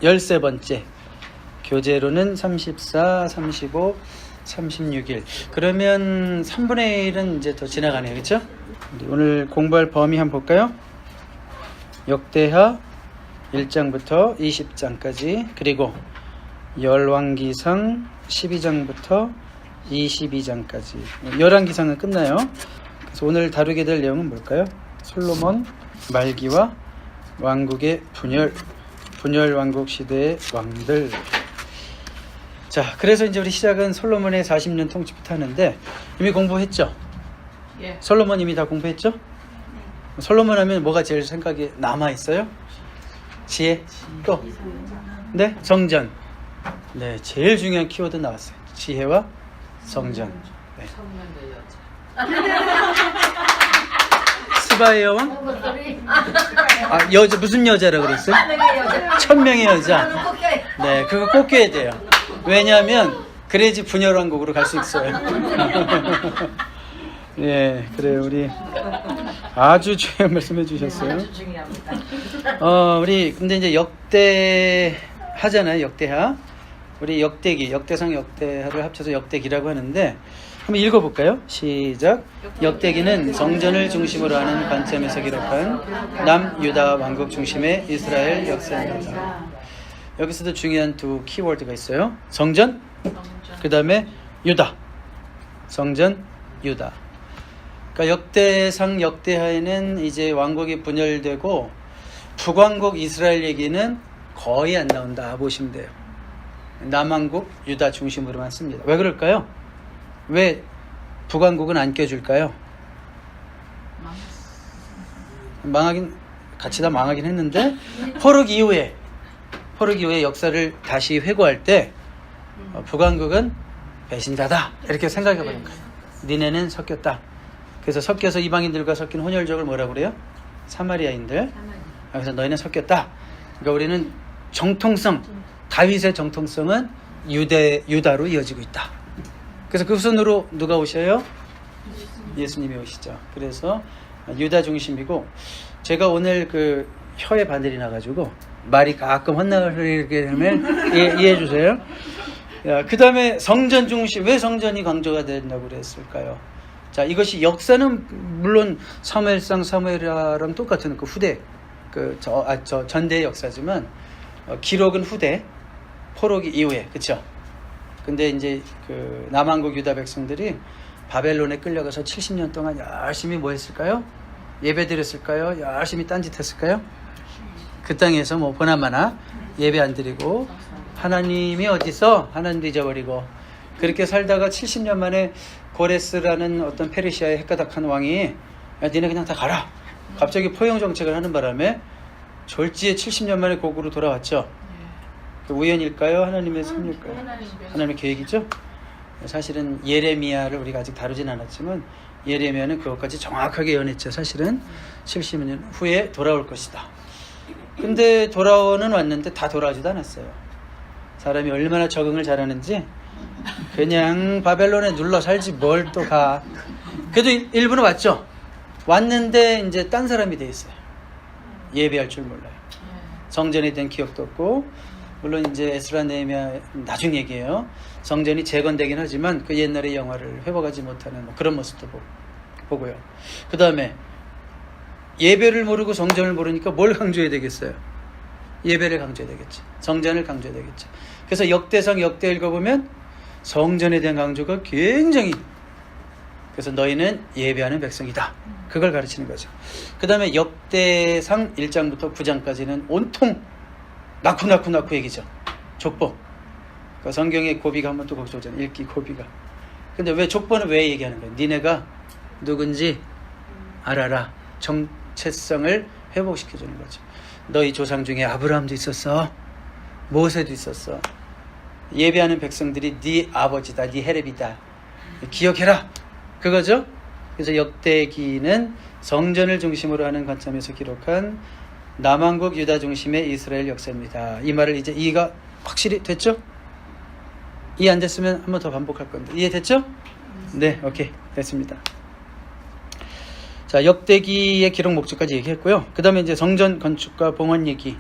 13번째. 교재로는 34, 35, 36일. 그러면 3분의 1은 이제 더 지나가네요. 그렇죠? 오늘 공부할 범위 한번 볼까요? 역대하 1장부터 20장까지, 그리고 열왕기상 12장부터 22장까지. 열왕기상은 끝나요. 그래서 오늘 다루게 될 내용은 뭘까요? 솔로몬 말기와 왕국의 분열 왕국 시대의 왕들. 자, 그래서 이제 우리 시작은 솔로몬의 40년 통치부터 하는데, 이미 공부했죠? 예. 솔로몬 이미 다 공부했죠? 솔로몬 하면 뭐가 제일 생각에 남아있어요? 지혜? 또? 네? 성전. 네, 제일 중요한 키워드 나왔어요. 지혜와 성전. 네. 스바의 여왕? 아, 여자, 무슨 여자라고 그랬어요? 1000명의 여자. 네, 그거 꼭 껴야 돼요. 왜냐하면 그래야지 분열왕국으로 갈 수 있어요. 예, 그래요. 우리 아주 중요한 말씀해 주셨어요. 아주 중요합니다. 우리 근데 이제 역대 하잖아요. 역대하. 우리 역대기, 역대상, 역대하를 합쳐서 역대기라고 하는데, 한번 읽어볼까요? 시작. 역대기는 성전을 중심으로 하는 관점에서 기록한 남유다 왕국 중심의 이스라엘 역사입니다. 여기서도 중요한 두 키워드가 있어요. 성전, 그 다음에 유다. 성전, 유다. 그러니까 역대상, 역대하에는 이제 왕국이 분열되고 북왕국 이스라엘 얘기는 거의 안 나온다 보시면 돼요. 남왕국 유다 중심으로만 씁니다. 왜 그럴까요? 왜 북왕국은 안 껴줄까요? 망하긴, 같이 다 망하긴 했는데, 포록 이후에 역사를 다시 회고할 때 북왕국은 배신자다 이렇게 생각해 버린 거예요. 니네는 섞였다. 그래서 섞여서 이방인들과 섞인 혼혈족을 뭐라고 그래요? 사마리아인들. 그래서 너희는 섞였다. 그러니까 우리는 정통성, 다윗의 정통성은 유다로 이어지고 있다. 그래서 그 순으로 누가 오셔요? 예수님이 오시죠. 그래서 유다 중심이고, 제가 오늘 그 혀에 바늘이 나가지고 말이 가끔 헛나가게 되면 이해해 주세요. 그 다음에 성전 중심. 왜 성전이 강조가 된다고 그랬을까요? 자, 이것이 역사는 물론 사무엘상 사무엘하랑 똑같은 그 후대, 저 전대의 역사지만, 기록은 후대, 포로기 이후에, 그쵸? 근데 이제 그 남왕국 유다 백성들이 바벨론에 끌려가서 70년 동안 열심히 뭐 했을까요? 예배 드렸을까요? 열심히 딴짓 했을까요? 그 땅에서 뭐 보나마나 예배 안 드리고, 하나님이 어디서? 하나님도 잊어버리고, 그렇게 살다가 70년 만에 고레스라는 어떤 페르시아의 헷가닥한 왕이, 야, 니네 그냥 다 가라. 갑자기 포용 정책을 하는 바람에 졸지에 70년 만에 고국으로 돌아왔죠. 그 우연일까요? 하나님의 섭리일까요? 하나님의 계획이죠. 사실은 예레미야를 우리가 아직 다루진 않았지만, 예레미야는 그것까지 정확하게 예언했죠. 사실은 70년 후에 돌아올 것이다. 근데 돌아오는 왔는데 다 돌아오지도 않았어요. 사람이 얼마나 적응을 잘하는지, 그냥 바벨론에 눌러 살지 뭘 또 가. 그래도 일부는 왔죠. 왔는데 이제 딴 사람이 돼 있어요. 예배할 줄 몰라요. 성전에 대한 기억도 없고, 물론 이제 에스라 네헤미야 나중 얘기예요. 성전이 재건되긴 하지만 그 옛날의 영화를 회복하지 못하는 뭐 그런 모습도 보고요. 그 다음에 예배를 모르고 성전을 모르니까 뭘 강조해야 되겠어요? 예배를 강조해야 되겠죠. 성전을 강조해야 되겠죠. 그래서 역대상, 역대 읽어보면 성전에 대한 강조가 굉장히, 그래서 너희는 예배하는 백성이다. 그걸 가르치는 거죠. 그 다음에 역대상 1장부터 9장까지는 온통 낳고 얘기죠. 족보. 그 성경의 고비가 한번 또 거기서 오잖아요. 읽기 고비가. 근데 왜 족보는 왜 얘기하는 거예요? 니네가 누군지 알아라. 정체성을 회복시켜주는 거죠. 너희 조상 중에 아브라함도 있었어. 모세도 있었어. 예배하는 백성들이 네 아버지다. 네 헤렙이다. 기억해라. 그거죠? 그래서 역대기는 성전을 중심으로 하는 관점에서 기록한 남왕국 유다 중심의 이스라엘 역사입니다. 이 말을 이제 이해가 확실히 됐죠? 이해 안 됐으면 한 번 더 반복할 건데 이해됐죠? 네, 오케이, 됐습니다. 자, 역대기의 기록 목적까지 얘기했고요. 그 다음에 이제 성전 건축과 봉헌 얘기.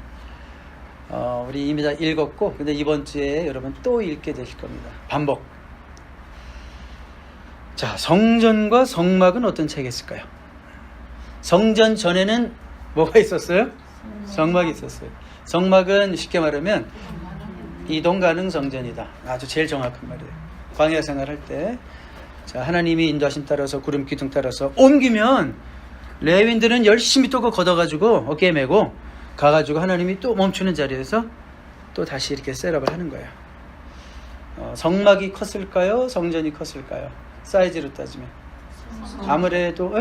우리 이미 다 읽었고, 근데 이번 주에 여러분 또 읽게 되실 겁니다. 반복. 자, 성전과 성막은 어떤 차이가 있을까요? 성전 전에는 뭐가 있었어요? 성막이 있었어요. 성막은 쉽게 말하면 이동 가능 성전이다. 아주 제일 정확한 말이에요. 광야 생활할 때, 자, 하나님이 인도하심 따라서 구름 기둥 따라서 옮기면 레위인들은 열심히 또 걷어가지고 어깨에 메고 가가지고 하나님이 또 멈추는 자리에서 또 다시 이렇게 셋업을 하는 거예요. 성막이 컸을까요? 성전이 컸을까요? 사이즈로 따지면 아무래도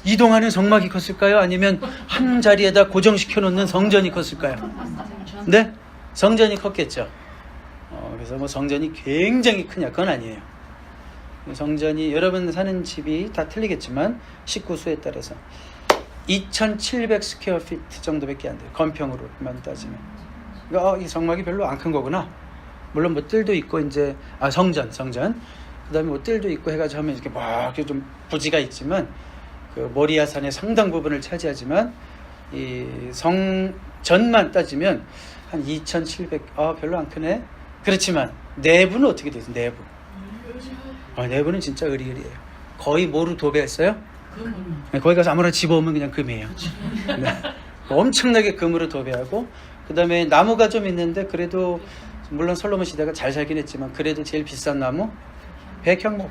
이동하는 성막이 컸을까요? 아니면 한 자리에다 고정시켜 놓는 성전이 컸을까요? 네? 성전이 컸겠죠. 그래서 뭐 성전이 굉장히 크냐, 그건 아니에요. 성전이 여러분 사는 집이 다 틀리겠지만 식구 수에 따라서 2,700 스퀘어 피트 정도밖에 안 돼요. 건평으로만 따지면. 그러니까 이 성막이 별로 안 큰 거구나. 물론 뭐 뜰도 있고 이제 성전. 그다음에 뭐 뜰도 있고 해가지고 하면 이렇게 막 이렇게 좀 부지가 있지만 그 모리아 산의 상당 부분을 차지하지만 이 성전만 따지면 한 2,700. 별로 안 크네. 그렇지만 내부는 어떻게 되세요? 내부는 진짜 으리으리해요. 거의 뭐로 도배했어요? 거기 가서 아무나 집어오면 그냥 금이에요. 네. 엄청나게 금으로 도배하고, 그 다음에 나무가 좀 있는데 그래도 물론 솔로몬 시대가 잘 살긴 했지만 그래도 제일 비싼 나무 백향목.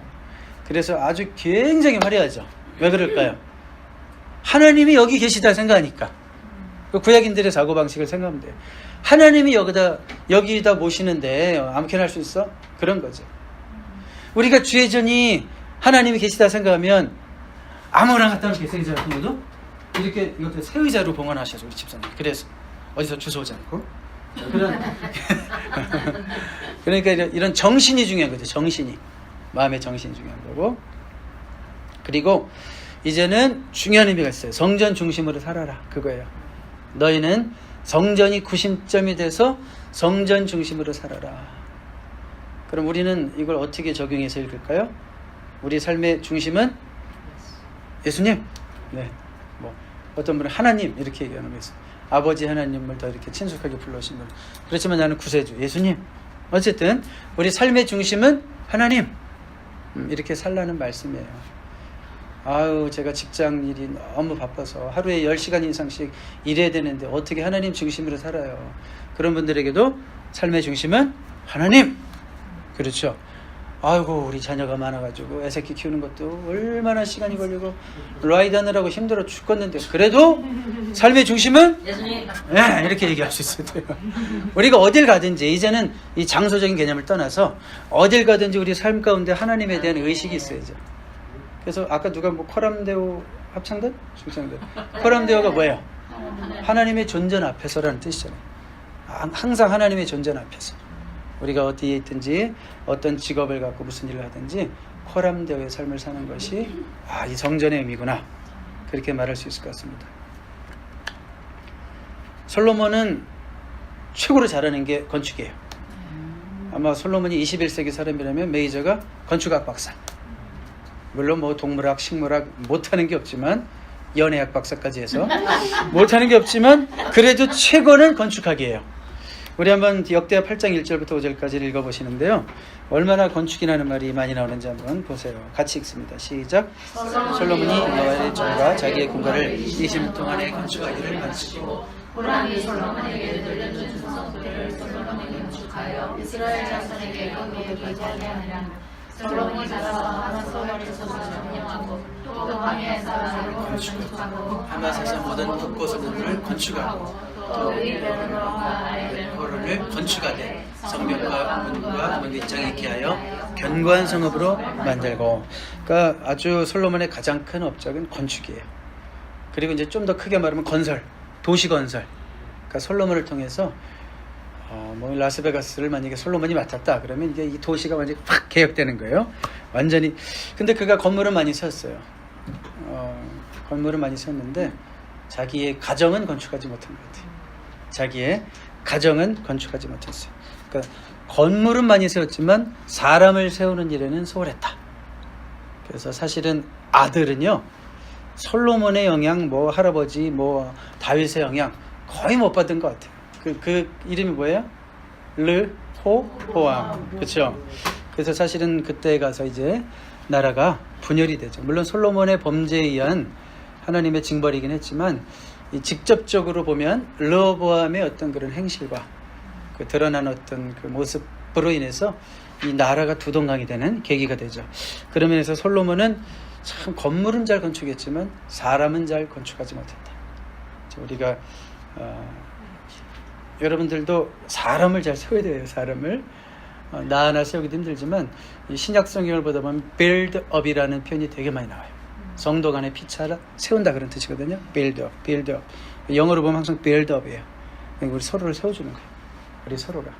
그래서 아주 굉장히 화려하죠. 왜 그럴까요? 하나님이 여기 계시다 생각하니까. 그 구약인들의 사고방식을 생각하면 돼요. 하나님이 여기다 모시는데 아무렇게나 할 수 있어? 그런 거죠. 우리가 주의전이 하나님이 계시다 생각하면 아무나 갖다 놓게 새 의자 같은 것도 이렇게 새 의자로 봉헌하셔서 우리 집사님. 그래서 어디서 주워오지 않고 그러니까 이런 정신이 중요한 거죠. 정신이, 마음의 정신이 중요한 거고. 그리고 이제는 중요한 의미가 있어요. 성전 중심으로 살아라, 그거예요. 너희는 성전이 구심점이 돼서 성전 중심으로 살아라. 그럼 우리는 이걸 어떻게 적용해서 읽을까요? 우리 삶의 중심은 예수님. 네. 뭐 어떤 분은 하나님 이렇게 얘기하는 거예요. 아버지 하나님을 더 이렇게 친숙하게 불러오신 분. 그렇지만 나는 구세주 예수님. 어쨌든 우리 삶의 중심은 하나님. 이렇게 살라는 말씀이에요. 제가 직장 일이 너무 바빠서 하루에 10시간 이상씩 일해야 되는데 어떻게 하나님 중심으로 살아요? 그런 분들에게도 삶의 중심은 하나님. 그렇죠. 우리 자녀가 많아가지고 애새끼 키우는 것도 얼마나 시간이 걸리고 라이드 하느라고 힘들어 죽겠는데 그래도 삶의 중심은 네, 이렇게 얘기할 수 있어요. 우리가 어딜 가든지 이제는 이 장소적인 개념을 떠나서 어딜 가든지 우리 삶 가운데 하나님에 대한 의식이 있어야죠. 그래서 아까 누가 뭐 코람데오 합창단? 중창단. 코람데오가 뭐예요? 하나님의 존재 앞에서라는 뜻이잖아요. 항상 하나님의 존재 앞에서. 우리가 어디에 있든지 어떤 직업을 갖고 무슨 일을 하든지 코람데오의 삶을 사는 것이 이 성전의 의미구나. 그렇게 말할 수 있을 것 같습니다. 솔로몬은 최고로 잘하는 게 건축이에요. 아마 솔로몬이 21세기 사람이라면 메이저가 건축학 박사. 물론 뭐 동물학, 식물학 못하는 게 없지만 연애학 박사까지 해서 못하는 게 없지만 그래도 최고는 건축학이에요. 우리 한번 역대하 8장 1절부터 5절까지 읽어보시는데요. 얼마나 건축이라는 말이 많이 나오는지 한번 보세요. 같이 읽습니다. 시작. 솔로몬이 여호와의 전과 자기의 궁궐을 20년 동안에 건축하기를 마치고 호람이 솔로몬에게 들려준 성소들을 솔로몬이 건축하여 이스라엘 자손에게 거기에 거주하게 하니라. 솔로몬이 가서 하마소에서 점령하고 또 광야에서 아르고를 건축하고 하마스에서 모든 북고서들을 건축하고 또 베르노와 아레베르호를 건축하되 성벽과 문과 문빗장에 있게 하여 견고한 성읍으로 만들고. 그러니까 아주 솔로몬의 가장 큰 업적은 건축이에요. 그리고 이제 좀 더 크게 말하면 건설, 도시 건설. 그러니까 솔로몬을 통해서 뭐 라스베가스를 만약에 솔로몬이 맡았다 그러면 이게 이 도시가 완전히 확 개혁되는 거예요. 완전히. 근데 그가 건물은 많이 세웠어요. 건물은 많이 세웠는데 자기의 가정은 건축하지 못한 것 같아요. 자기의 가정은 건축하지 못했어요. 그러니까 건물은 많이 세웠지만 사람을 세우는 일에는 소홀했다. 그래서 사실은 아들은요, 솔로몬의 영향, 뭐 할아버지, 뭐 다윗의 영향 거의 못 받은 것 같아요. 그 이름이 뭐예요? 르호보암. 그렇죠? 그래서 사실은 그때 가서 이제 나라가 분열이 되죠. 물론 솔로몬의 범죄에 의한 하나님의 징벌이긴 했지만 이 직접적으로 보면 르호보암의 어떤 그런 행실과 그 드러난 어떤 그 모습으로 인해서 이 나라가 두동강이 되는 계기가 되죠. 그런 면에서 솔로몬은 참 건물은 잘 건축했지만 사람은 잘 건축하지 못했다. 우리가 여러분들도 사람을 잘 세워야 돼요. 사람을 나 하나 세우기도 힘들지만 이 신약 성경을 보다 보면 build up이라는 표현이 되게 많이 나와요. 성도 간의 피차를 세운다 그런 뜻이거든요. build up, build up. 영어로 보면 항상 build up이에요. 우리 서로를 세워주는 거예요. 우리 서로가.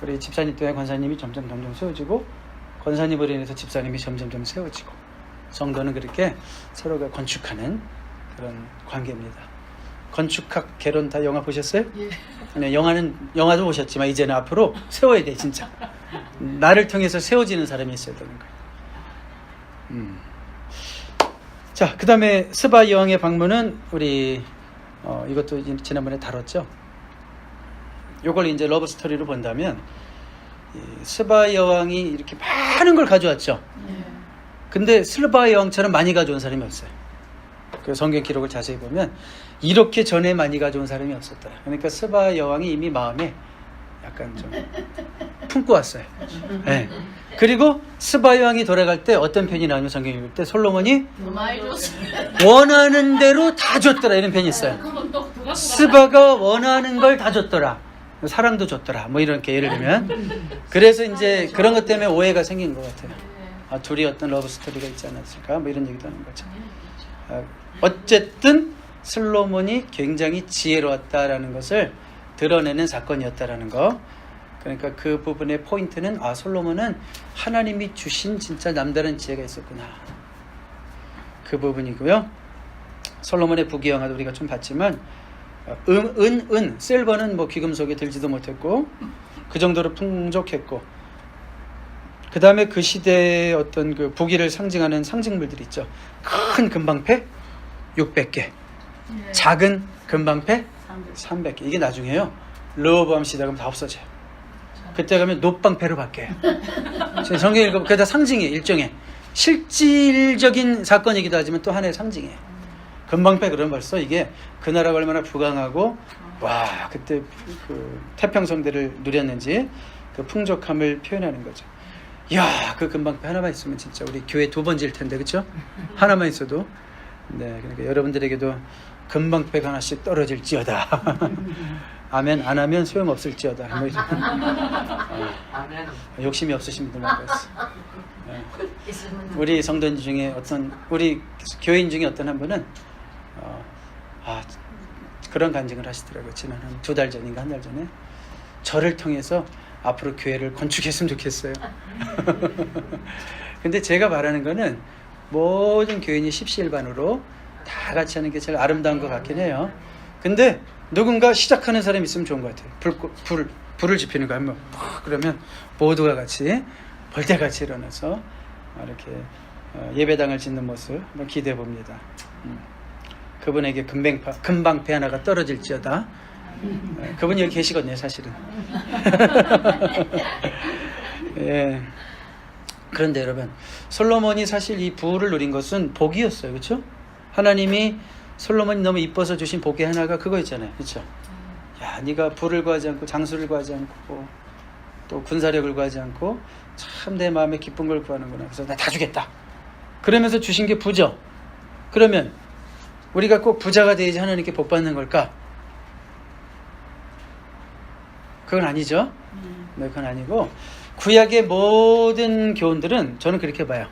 우리 집사님 때문에 권사님이 점점 세워지고 권사님으로 인해서 집사님이 점점 세워지고 성도는 그렇게 서로가 건축하는 그런 관계입니다. 건축학 개론 다 영화 보셨어요? 예. 네, 영화도 보셨지만 이제는 앞으로 세워야 돼 진짜. 나를 통해서 세워지는 사람이 있어야 되는 거예요. 자, 그 다음에 스바 여왕의 방문은 우리 이것도 지난번에 다뤘죠. 요걸 이제 러브 스토리로 본다면 이 스바 여왕이 이렇게 많은 걸 가져왔죠. 근데 스바 여왕처럼 많이 가져온 사람이 없어요. 그 성경 기록을 자세히 보면 이렇게 전에 많이 가져온 사람이 없었더라. 그러니까 스바 여왕이 이미 마음에 약간 좀 품고 왔어요. 네. 그리고 스바 여왕이 돌아갈 때 어떤 편이 나오면 성경 읽을 때 솔로몬이 많이 줬어요. 원하는 대로 다 줬더라 이런 편이 있어요. 스바가 원하는 걸 다 줬더라. 사랑도 줬더라. 뭐 이렇게 예를 들면 그래서 이제 그런 것 때문에 오해가 생긴 것 같아요. 아, 둘이 어떤 러브 스토리가 있지 않았을까? 뭐 이런 얘기도 하는 거죠. 어쨌든 솔로몬이 굉장히 지혜로웠다라는 것을 드러내는 사건이었다라는 거. 그러니까 그 부분의 포인트는 솔로몬은 하나님이 주신 진짜 남다른 지혜가 있었구나. 그 부분이고요. 솔로몬의 부귀영화도 우리가 좀 봤지만 실버는 뭐 귀금속에 들지도 못했고 그 정도로 풍족했고 그 다음에 그 시대의 어떤 그 부귀를 상징하는 상징물들이 있죠. 큰 금방패 600개, 작은 금방패 300개. 이게 나중에요. 르호보암 시대 가면 다 없어져요. 그때 가면 놋방패로 바뀌어요. 성경 읽으면 그게 다 상징이에요. 일종의 실질적인 사건이기도 하지만 또 하나의 상징이에요. 금방패 그러면 벌써 이게 그 나라가 얼마나 부강하고 와 그때 그 태평성대를 누렸는지 그 풍족함을 표현하는 거죠. 이야 그 금방패 하나만 있으면 진짜 우리 교회 2번 질 텐데 그렇죠? 하나만 있어도. 네, 그러니까 여러분들에게도 금방패가 하나씩 떨어질지어다. 아멘 안 하면 소용없을지어다. 뭐 욕심이 없으신 분들만 그랬어. 네. 우리 성도인 중에 우리 교인 중에 어떤 한 분은 그런 간증을 하시더라고요. 지난 한 2달 전인가 한 달 전에 저를 통해서 앞으로 교회를 건축했으면 좋겠어요. 근데 제가 말하는 거는 모든 교인이 십시일반으로 다 같이 하는 게 제일 아름다운 것 같긴 해요. 근데 누군가 시작하는 사람이 있으면 좋은 것 같아요. 불을 지피는 거 하면 그러면 모두가 같이 벌떼같이 일어나서 이렇게 예배당을 짓는 모습 한번 기대해 봅니다. 그분에게 금방패 하나가 떨어질지어다. 그분이 여기 계시거든요, 사실은. 예. 그런데 여러분, 솔로몬이 사실 이 부를 누린 것은 복이었어요, 그렇죠? 하나님이 솔로몬이 너무 이뻐서 주신 복의 하나가 그거였잖아요, 그렇죠? 야, 네가 부를 구하지 않고 장수를 구하지 않고 또 군사력을 구하지 않고 참 내 마음에 기쁜 걸 구하는구나. 그래서 나 다 주겠다. 그러면서 주신 게 부죠. 그러면 우리가 꼭 부자가 되어야지 하나님께 복 받는 걸까? 그건 아니죠. 네, 그건 아니고 구약의 모든 교훈들은 저는 그렇게 봐요.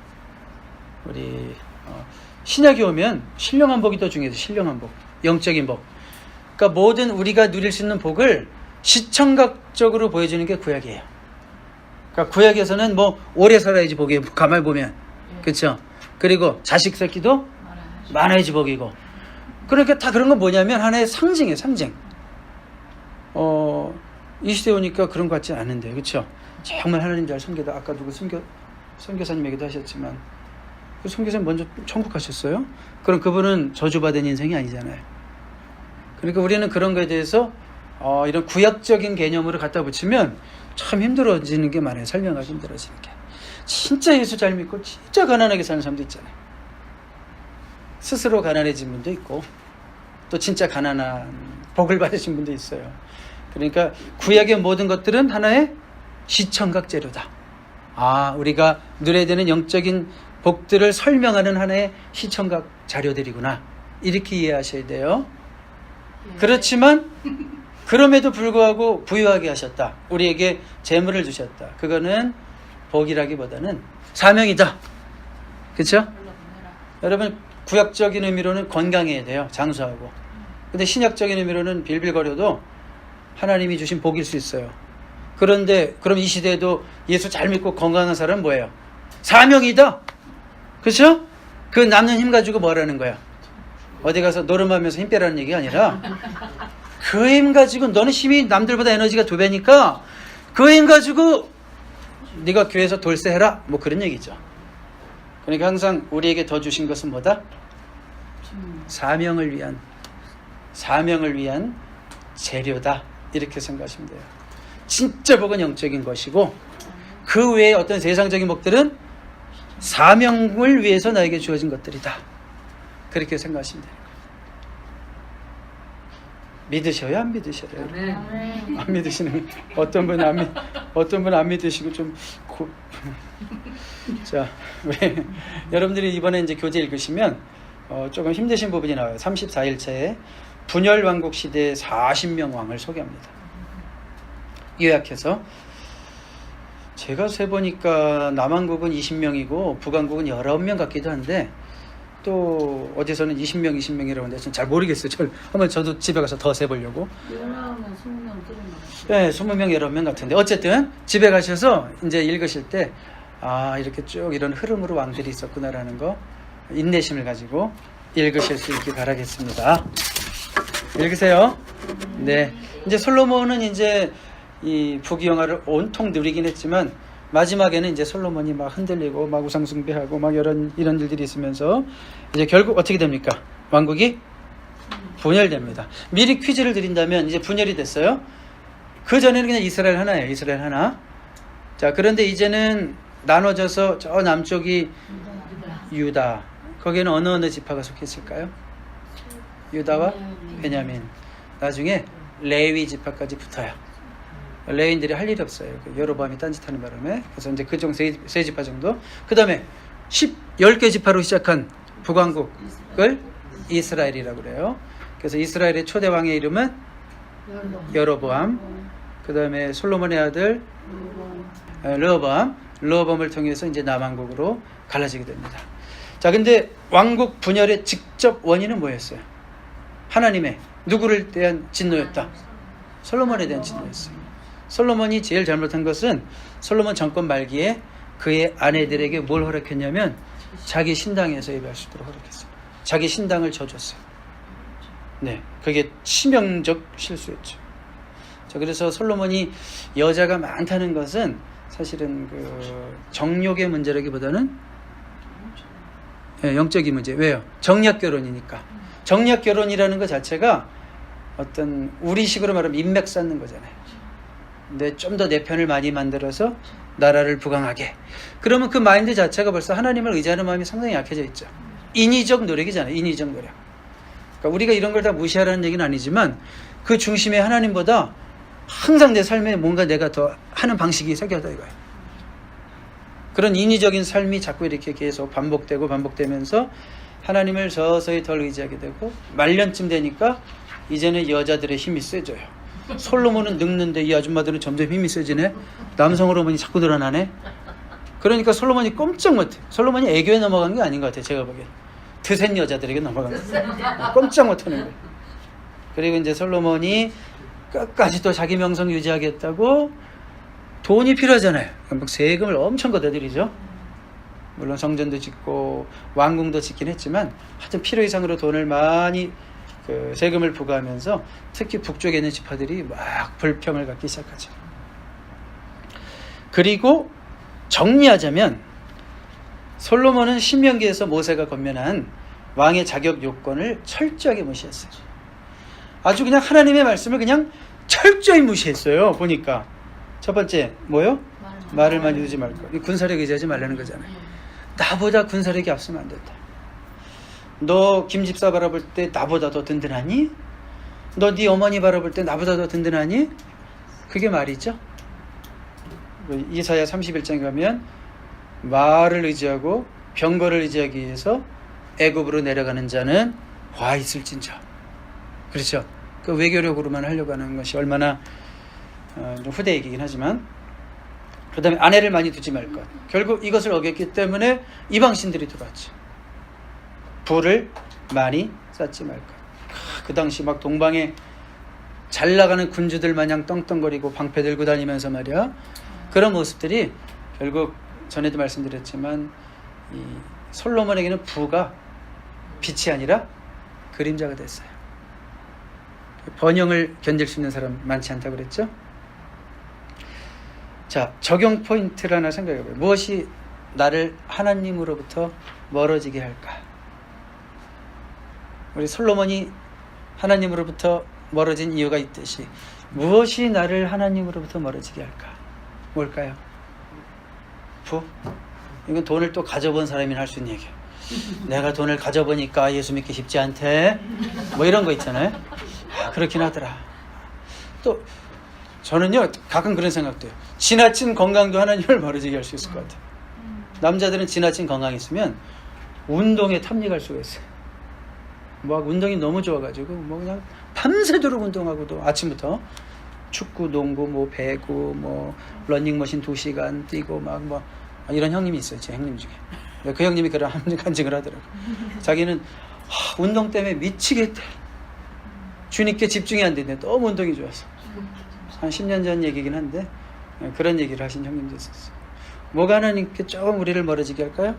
우리 신약에 오면 신령한 복이 더 중요해요. 신령한 복, 영적인 복. 그러니까 모든 우리가 누릴 수 있는 복을 시청각적으로 보여주는 게 구약이에요. 그러니까 구약에서는 뭐 오래 살아야지 복이에요. 가만히 보면 그렇죠. 그리고 자식 새끼도 많아야지 복이고. 그러니까 다 그런 건 뭐냐면 하나의 상징이에요. 상징. 이 시대에 오니까 그런 것 같지 않은데 그렇죠. 정말 하나님 잘 섬겨다. 아까 누구 선교사님 얘기도 하셨지만 그 선교사님 먼저 천국 가셨어요. 그럼 그분은 저주받은 인생이 아니잖아요. 그러니까 우리는 그런 거에 대해서 이런 구약적인 개념으로 갖다 붙이면 참 힘들어지는 게 많아요. 설명하기 힘들어지는 게. 진짜 예수 잘 믿고 진짜 가난하게 사는 사람도 있잖아요. 스스로 가난해진 분도 있고 또 진짜 가난한 복을 받으신 분도 있어요. 그러니까 구약의 모든 것들은 하나의 시청각 재료다. 우리가 누려야 되는 영적인 복들을 설명하는 하나의 시청각 자료들이구나. 이렇게 이해하셔야 돼요. 그렇지만 그럼에도 불구하고 부유하게 하셨다. 우리에게 재물을 주셨다. 그거는 복이라기보다는 사명이다. 그렇죠? 여러분 구약적인 의미로는 건강해야 돼요. 장수하고. 근데 신약적인 의미로는 빌빌거려도 하나님이 주신 복일 수 있어요. 그런데 그럼 이 시대에도 예수 잘 믿고 건강한 사람은 뭐예요? 사명이다. 그렇죠? 그 남는 힘 가지고 뭐라는 거야? 어디 가서 노름하면서 힘 빼라는 얘기가 아니라 그 힘 가지고 너는 힘이 남들보다 에너지가 2배니까 그 힘 가지고 네가 교회에서 돌쇠해라. 뭐 그런 얘기죠. 그러니까 항상 우리에게 더 주신 것은 뭐다? 사명을 위한 재료다. 이렇게 생각하시면 돼요. 진짜 복은 영적인 것이고 그 외에 어떤 세상적인 복들은 사명을 위해서 나에게 주어진 것들이다. 그렇게 생각하시면 돼요. 믿으셔요? 안 믿으셔요? 안 믿으시는 어떤 분은 안 믿으시고 좀 자, 왜 여러분들이 이번에 이제 교재 읽으시면 조금 힘드신 부분이 나와요. 34일차에 분열 왕국 시대의 40명 왕을 소개합니다. 요약해서 제가 세보니까 남한국은 20명이고 북한국은 19명 같기도 한데 또 어디서는 20명이라고 하는데 잘 모르겠어요. 한번 저도 집에 가서 더 세보려고. 19명, 20명 들은 거. 네, 20명, 19명 같은데 어쨌든 집에 가셔서 이제 읽으실 때 이렇게 쭉 이런 흐름으로 왕들이 있었구나라는 거 인내심을 가지고 읽으실 수 있길 바라겠습니다. 읽으세요. 네, 이제 솔로몬은 이제 이 부귀영화를 온통 누리긴 했지만 마지막에는 이제 솔로몬이 막 흔들리고 막 우상숭배하고 막 이런 일들이 있으면서 이제 결국 어떻게 됩니까? 왕국이 분열됩니다. 미리 퀴즈를 드린다면 이제 분열이 됐어요. 그 전에는 그냥 이스라엘 하나예요. 이스라엘 하나. 자, 그런데 이제는 나눠져서 저 남쪽이 유다. 거기에는 어느 지파가 속했을까요? 유다와 베냐민. 나중에 레위 지파까지 붙어요. 레위인들이 할 일이 없어요. 여로보암이 딴짓하는 바람에. 그래서 이제 그중 세 지파 정도. 그 다음에 10개 지파로 시작한 북왕국을 이스라엘이라고 그래요. 그래서 이스라엘의 초대 왕의 이름은 여로보암. 그 다음에 솔로몬의 아들 르호보암을 통해서 이제 남왕국으로 갈라지게 됩니다. 자, 근데 왕국 분열의 직접 원인은 뭐였어요? 하나님의 누구를 대한 진노였다? 솔로몬에 대한 진노였어요. 솔로몬이 제일 잘못한 것은 솔로몬 정권 말기에 그의 아내들에게 뭘 허락했냐면 자기 신당에서 예배할 수 있도록 허락했어요. 자기 신당을 져줬어요. 네, 그게 치명적 실수였죠. 자, 그래서 솔로몬이 여자가 많다는 것은 사실은 그 정욕의 문제라기보다는 영적인 문제. 왜요? 정략 결혼이니까. 정략 결혼이라는 것 자체가 어떤 우리식으로 말하면 인맥 쌓는 거잖아요. 근데 좀 더 내 편을 많이 만들어서 나라를 부강하게. 그러면 그 마인드 자체가 벌써 하나님을 의지하는 마음이 상당히 약해져 있죠. 인위적 노력이잖아요. 인위적 노력. 그러니까 우리가 이런 걸 다 무시하라는 얘기는 아니지만 그 중심에 하나님보다 항상 내 삶에 뭔가 내가 더 하는 방식이 생겨다 이거예요. 그런 인위적인 삶이 자꾸 이렇게 계속 반복되면서 하나님을 서서히 덜 의지하게 되고 말년쯤 되니까 이제는 여자들의 힘이 세져요. 솔로몬은 늙는데 이 아줌마들은 점점 힘이 세지네. 남성 호르몬이 자꾸 늘어나네. 그러니까 솔로몬이 꼼짝 못해. 솔로몬이 애교에 넘어간 게 아닌 것 같아요. 제가 보기엔 드센 여자들에게 넘어간 거예요. 꼼짝 못하는 거예요. 그리고 이제 솔로몬이 끝까지 또 자기 명성 유지하겠다고 돈이 필요하잖아요. 막 세금을 엄청 걷어들이죠. 물론 성전도 짓고 왕궁도 짓긴 했지만 하여튼 필요 이상으로 돈을 많이 세금을 부과하면서 특히 북쪽에 있는 지파들이 막 불평을 갖기 시작하죠. 그리고 정리하자면 솔로몬은 신명기에서 모세가 권면한 왕의 자격 요건을 철저하게 무시했어요. 아주 그냥 하나님의 말씀을 그냥 철저히 무시했어요. 보니까 첫 번째 뭐요? 말을 많이 두지 말고. 군사력 의지하지 말라는 거잖아요. 나보다 군사력이 앞서면 안 된다. 너 김집사 바라볼 때 나보다 더 든든하니? 너 네 어머니 바라볼 때 나보다 더 든든하니? 그게 말이죠. 이사야 31장에 가면 말을 의지하고 병거를 의지하기 위해서 애굽으로 내려가는 자는 화 있을진저. 그렇죠. 그 외교력으로만 하려고 하는 것이 얼마나 좀 후대 얘기긴 하지만, 그 다음에 아내를 많이 두지 말 것. 결국 이것을 어겼기 때문에 이방신들이 들어왔죠. 불을 많이 쌓지 말 것. 그 당시 막 동방에 잘 나가는 군주들 마냥 떵떵거리고 방패 들고 다니면서 말이야, 그런 모습들이 결국 전에도 말씀드렸지만 이 솔로몬에게는 부가 빛이 아니라 그림자가 됐어요. 번영을 견딜 수 있는 사람 많지 않다고 그랬죠. 자, 적용 포인트를 하나 생각해봐요. 무엇이 나를 하나님으로부터 멀어지게 할까? 우리 솔로몬이 하나님으로부터 멀어진 이유가 있듯이 무엇이 나를 하나님으로부터 멀어지게 할까? 뭘까요? 부? 이건 돈을 또 가져본 사람이 할 수 있는 얘기예요. 내가 돈을 가져보니까 예수 믿기 쉽지 않대. 뭐 이런 거 있잖아요. 그렇긴 하더라. 또 저는요 가끔 그런 생각도 해요. 지나친 건강도 하나님을 멀어지게 할 수 있을 것 같아요. 남자들은 지나친 건강이 있으면 운동에 탐닉할 수가 있어요. 막 운동이 너무 좋아가지고 뭐 그냥 밤새도록 운동하고도 아침부터 축구, 농구, 뭐 배구, 뭐 러닝머신 2시간 뛰고 막 뭐 이런 형님이 있어요. 제 형님 중에. 그 형님이 그런 간증을 하더라고요. 자기는 운동 때문에 미치겠대. 주님께 집중이 안 되네. 너무 운동이 좋아서. 한 10년 전 얘기긴 한데 그런 얘기를 하신 형님도 있었어요. 뭐가 하나님께 조금 우리를 멀어지게 할까요?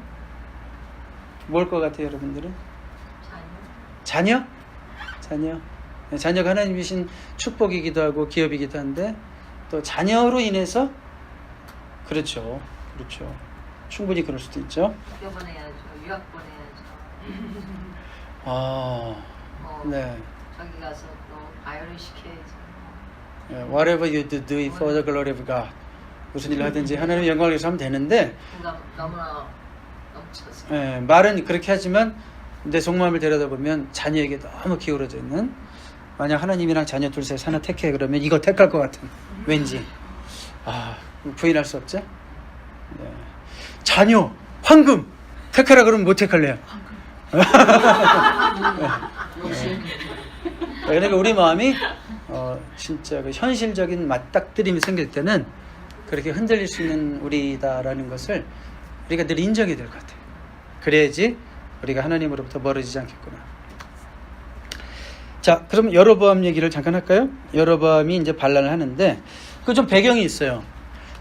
뭘 것 같아요, 여러분들은? 자녀? 자녀. 자녀가 하나님 주신 축복이기도 하고 기업이기도 한데 또 자녀로 인해서 그렇죠. 충분히 그럴 수도 있죠. 학교 보내야죠. 유학 보내야죠. 네. 저기 가서 또 아이를 시켜야죠. Whatever you do it for the glory of God. 무슨 일을 하든지 하나님의 영광을 위해서 하면 되는데 너무나 넘쳐서. 말은 그렇게 하지만 내 속마음을 들여다보면 자녀에게 너무 기울어져 있는, 만약 하나님이랑 자녀 둘 사이 하나 택해 그러면 이거 택할 것 같은, 왠지 부인할 수 없죠. 네. 자녀, 황금 택하라 그러면 못 택할래요. 그러니까 우리 마음이 진짜 그 현실적인 맞닥뜨림이 생길 때는 그렇게 흔들릴 수 있는 우리다라는 것을 우리가 늘 인정해야 될 것 같아요. 그래야지 우리가 하나님으로부터 멀어지지 않겠구나. 자, 그럼 여로보암 얘기를 잠깐 할까요? 여로보암이 이제 반란을 하는데 그 좀 배경이 있어요.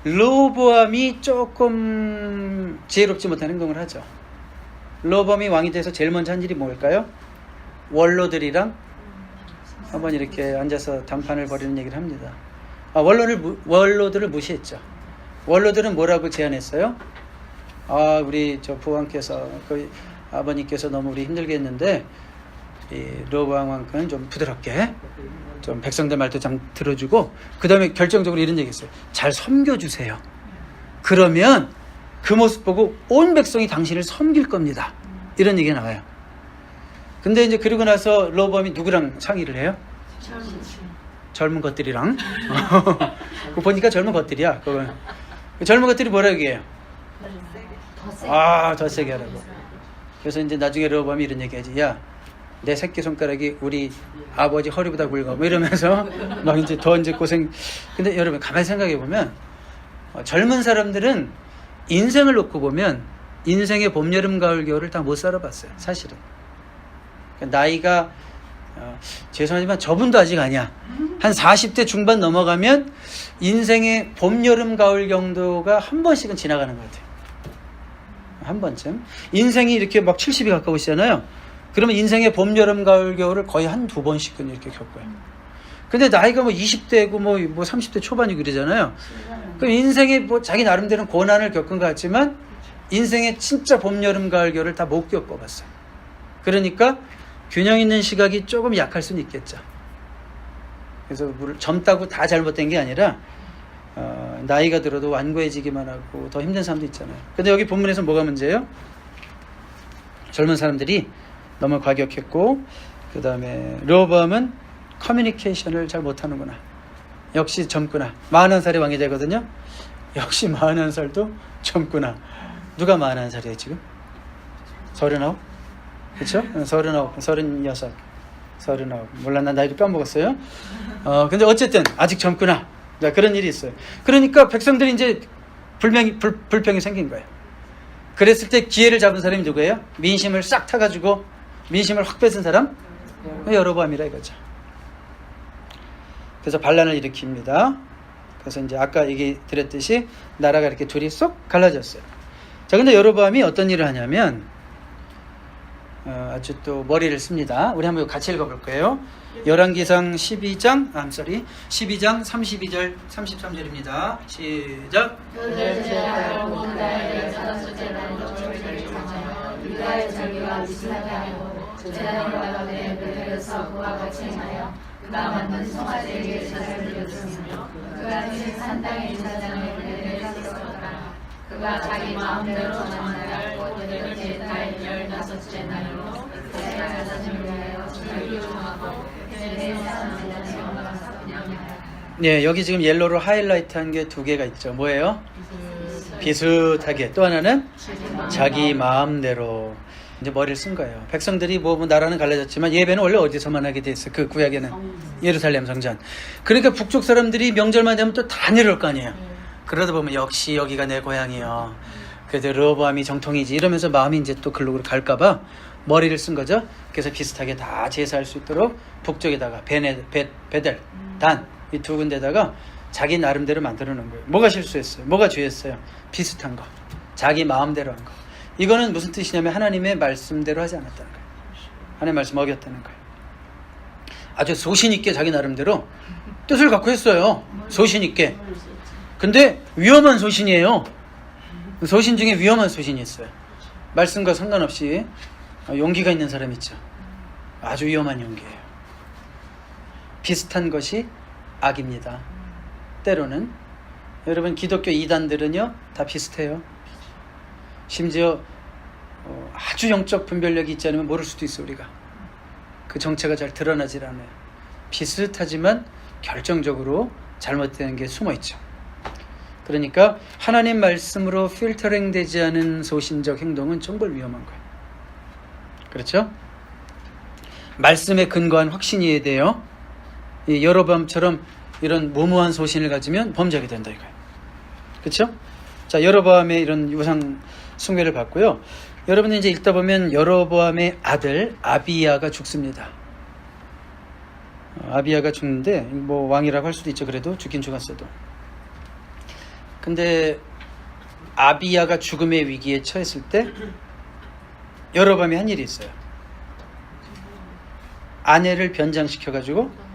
르호보암이 조금 지혜롭지 못한 행동을 하죠. 르호보암이 왕이 돼서 제일 먼저 한 일이 뭘까요? 원로들이랑 한번 이렇게 앉아서談판을 벌이는 얘기를 합니다. 원로들을 무시했죠. 원로들은 뭐라고 제안했어요? 우리 저 부왕께서, 그 아버님께서 너무 우리 힘들게 했는데 이 르호보암 왕은 좀 부드럽게 좀 백성들 말도 좀 들어주고, 그 다음에 결정적으로 이런 얘기 했어요. 잘 섬겨주세요. 그러면 그 모습 보고 온 백성이 당신을 섬길 겁니다. 이런 얘기가 나와요. 근데 이제 그러고 나서 르호보암이 누구랑 상의를 해요? 젊은 것들이랑. 그거 보니까 젊은 것들이야. 그거. 젊은 것들이 뭐라 얘기해요? 더 세게 하라고. 그래서 이제 나중에 르호보암이 이런 얘기하지. 야, 내 새끼손가락이 우리 아버지 허리보다 굵어. 뭐 이러면서 막 이제 더 이제 고생. 근데 여러분 가만히 생각해 보면 젊은 사람들은 인생을 놓고 보면 인생의 봄, 여름, 가을, 겨울을 다 못 살아봤어요. 사실은. 그러니까 나이가 죄송하지만 저분도 아직 아니야. 한 40대 중반 넘어가면 인생의 봄, 여름, 가을 정도가 한 번씩은 지나가는 것 같아요. 한 번쯤. 인생이 이렇게 막 70이 가까우시잖아요. 그러면 인생의 봄, 여름, 가을, 겨울을 거의 한 두 번씩은 이렇게 겪어요. 근데 나이가 뭐 20대고 뭐 30대 초반이고 그러잖아요. 그럼 인생의 뭐 자기 나름대로는 고난을 겪은 것 같지만 인생의 진짜 봄, 여름, 가을, 겨울을 다 못 겪어봤어요. 그러니까 균형 있는 시각이 조금 약할 수는 있겠죠. 그래서 젊다고 다 잘못된 게 아니라 나이가 들어도 완고해지기만 하고 더 힘든 사람도 있잖아요. 근데 여기 본문에서 뭐가 문제예요? 젊은 사람들이 너무 과격했고, 그 다음에 르호보암은 커뮤니케이션을 잘 못하는구나. 역시 젊구나. 41살이 왕이 되거든요. 역시 41살도 젊구나. 누가 41살이에요 지금? 39? 그쵸? 39, 36, 39. 몰라, 난 나이도 까먹었어요. 근데 어쨌든 아직 젊구나. 자, 그런 일이 있어요. 그러니까 백성들이 이제 불평이 생긴 거예요. 그랬을 때 기회를 잡은 사람이 누구예요? 민심을 싹 타가지고 민심을 확 뺏은 사람? 여로보암이라 이거죠. 그래서 반란을 일으킵니다. 그래서 이제 아까 얘기 드렸듯이 나라가 이렇게 둘이 쏙 갈라졌어요. 자, 근데 여로보암이 어떤 일을 하냐면 아주 또 머리를 씁니다. 우리 한번 같이 읽어볼 거예요. 열왕기상 12장 12장 32절 33절입니다. 시작. 유다의 절기와 비슷하게 하고 제단의 가운데 베델에서 그와 같이 행하여 그가 만든 송아지에게 제사를 드렸으며 그가 친 산당의 제사장을 베델에 세웠더라. 그가 자기 마음대로 정한 꽃들을 제달 15째 날로 그의 자신을 위하여 절기를 정하고 베델에 사는 제단의 사냥하여. 네, 여기 지금 옐로로 하이라이트한 게 두 개가 있죠. 뭐예요? 비슷하게. 또 하나는 자기 마음대로. 이제 머리를 쓴 거예요. 백성들이 뭐 나라는 갈라졌지만 예배는 원래 어디서만 하게 돼 있어요. 그 구약에는 예루살렘 성전. 그러니까 북쪽 사람들이 명절만 되면 또 다 내려올 거 아니에요. 그러다 보면 역시 여기가 내 고향이요. 그래도 르호보암이 정통이지 이러면서 마음이 이제 또 글로 갈까봐 머리를 쓴 거죠. 그래서 비슷하게 다 제사할 수 있도록 북쪽에다가 베델, 단 이 두 군데다가 자기 나름대로 만들어 놓은 거예요. 뭐가 실수했어요? 뭐가 죄였어요? 비슷한 거. 자기 마음대로 한 거. 이거는 무슨 뜻이냐면 하나님의 말씀대로 하지 않았다는 거예요. 하나님의 말씀 어겼다는 거예요. 아주 소신 있게 자기 나름대로 뜻을 갖고 했어요. 소신 있게. 근데 위험한 소신이에요. 소신 중에 위험한 소신이 있어요. 말씀과 상관없이 용기가 있는 사람 있죠. 아주 위험한 용기예요. 비슷한 것이 악입니다. 때로는 여러분 기독교 이단들은요 다 비슷해요. 심지어 아주 영적 분별력이 있지 않으면 모를 수도 있어. 우리가 그 정체가 잘 드러나질 않아요. 비슷하지만 결정적으로 잘못되는 게 숨어 있죠. 그러니까 하나님 말씀으로 필터링 되지 않은 소신적 행동은 정말 위험한 거예요. 그렇죠? 말씀에 근거한 확신이어야 돼요. 이 여로보암처럼 이런 무모한 소신을 가지면 범죄하게 된다 이거예요. 그렇죠? 자, 여로보암의 이런 우상 숭배를 받고요. 여러분이 이제 읽다 보면 여로보암의 아들 아비야가 죽습니다. 아비야가 죽는데 뭐 왕이라고 할 수도 있죠. 그래도 죽긴 죽었어도. 근데 아비야가 죽음의 위기에 처했을 때 여로보암이 한 일이 있어요. 아내를 변장시켜가지고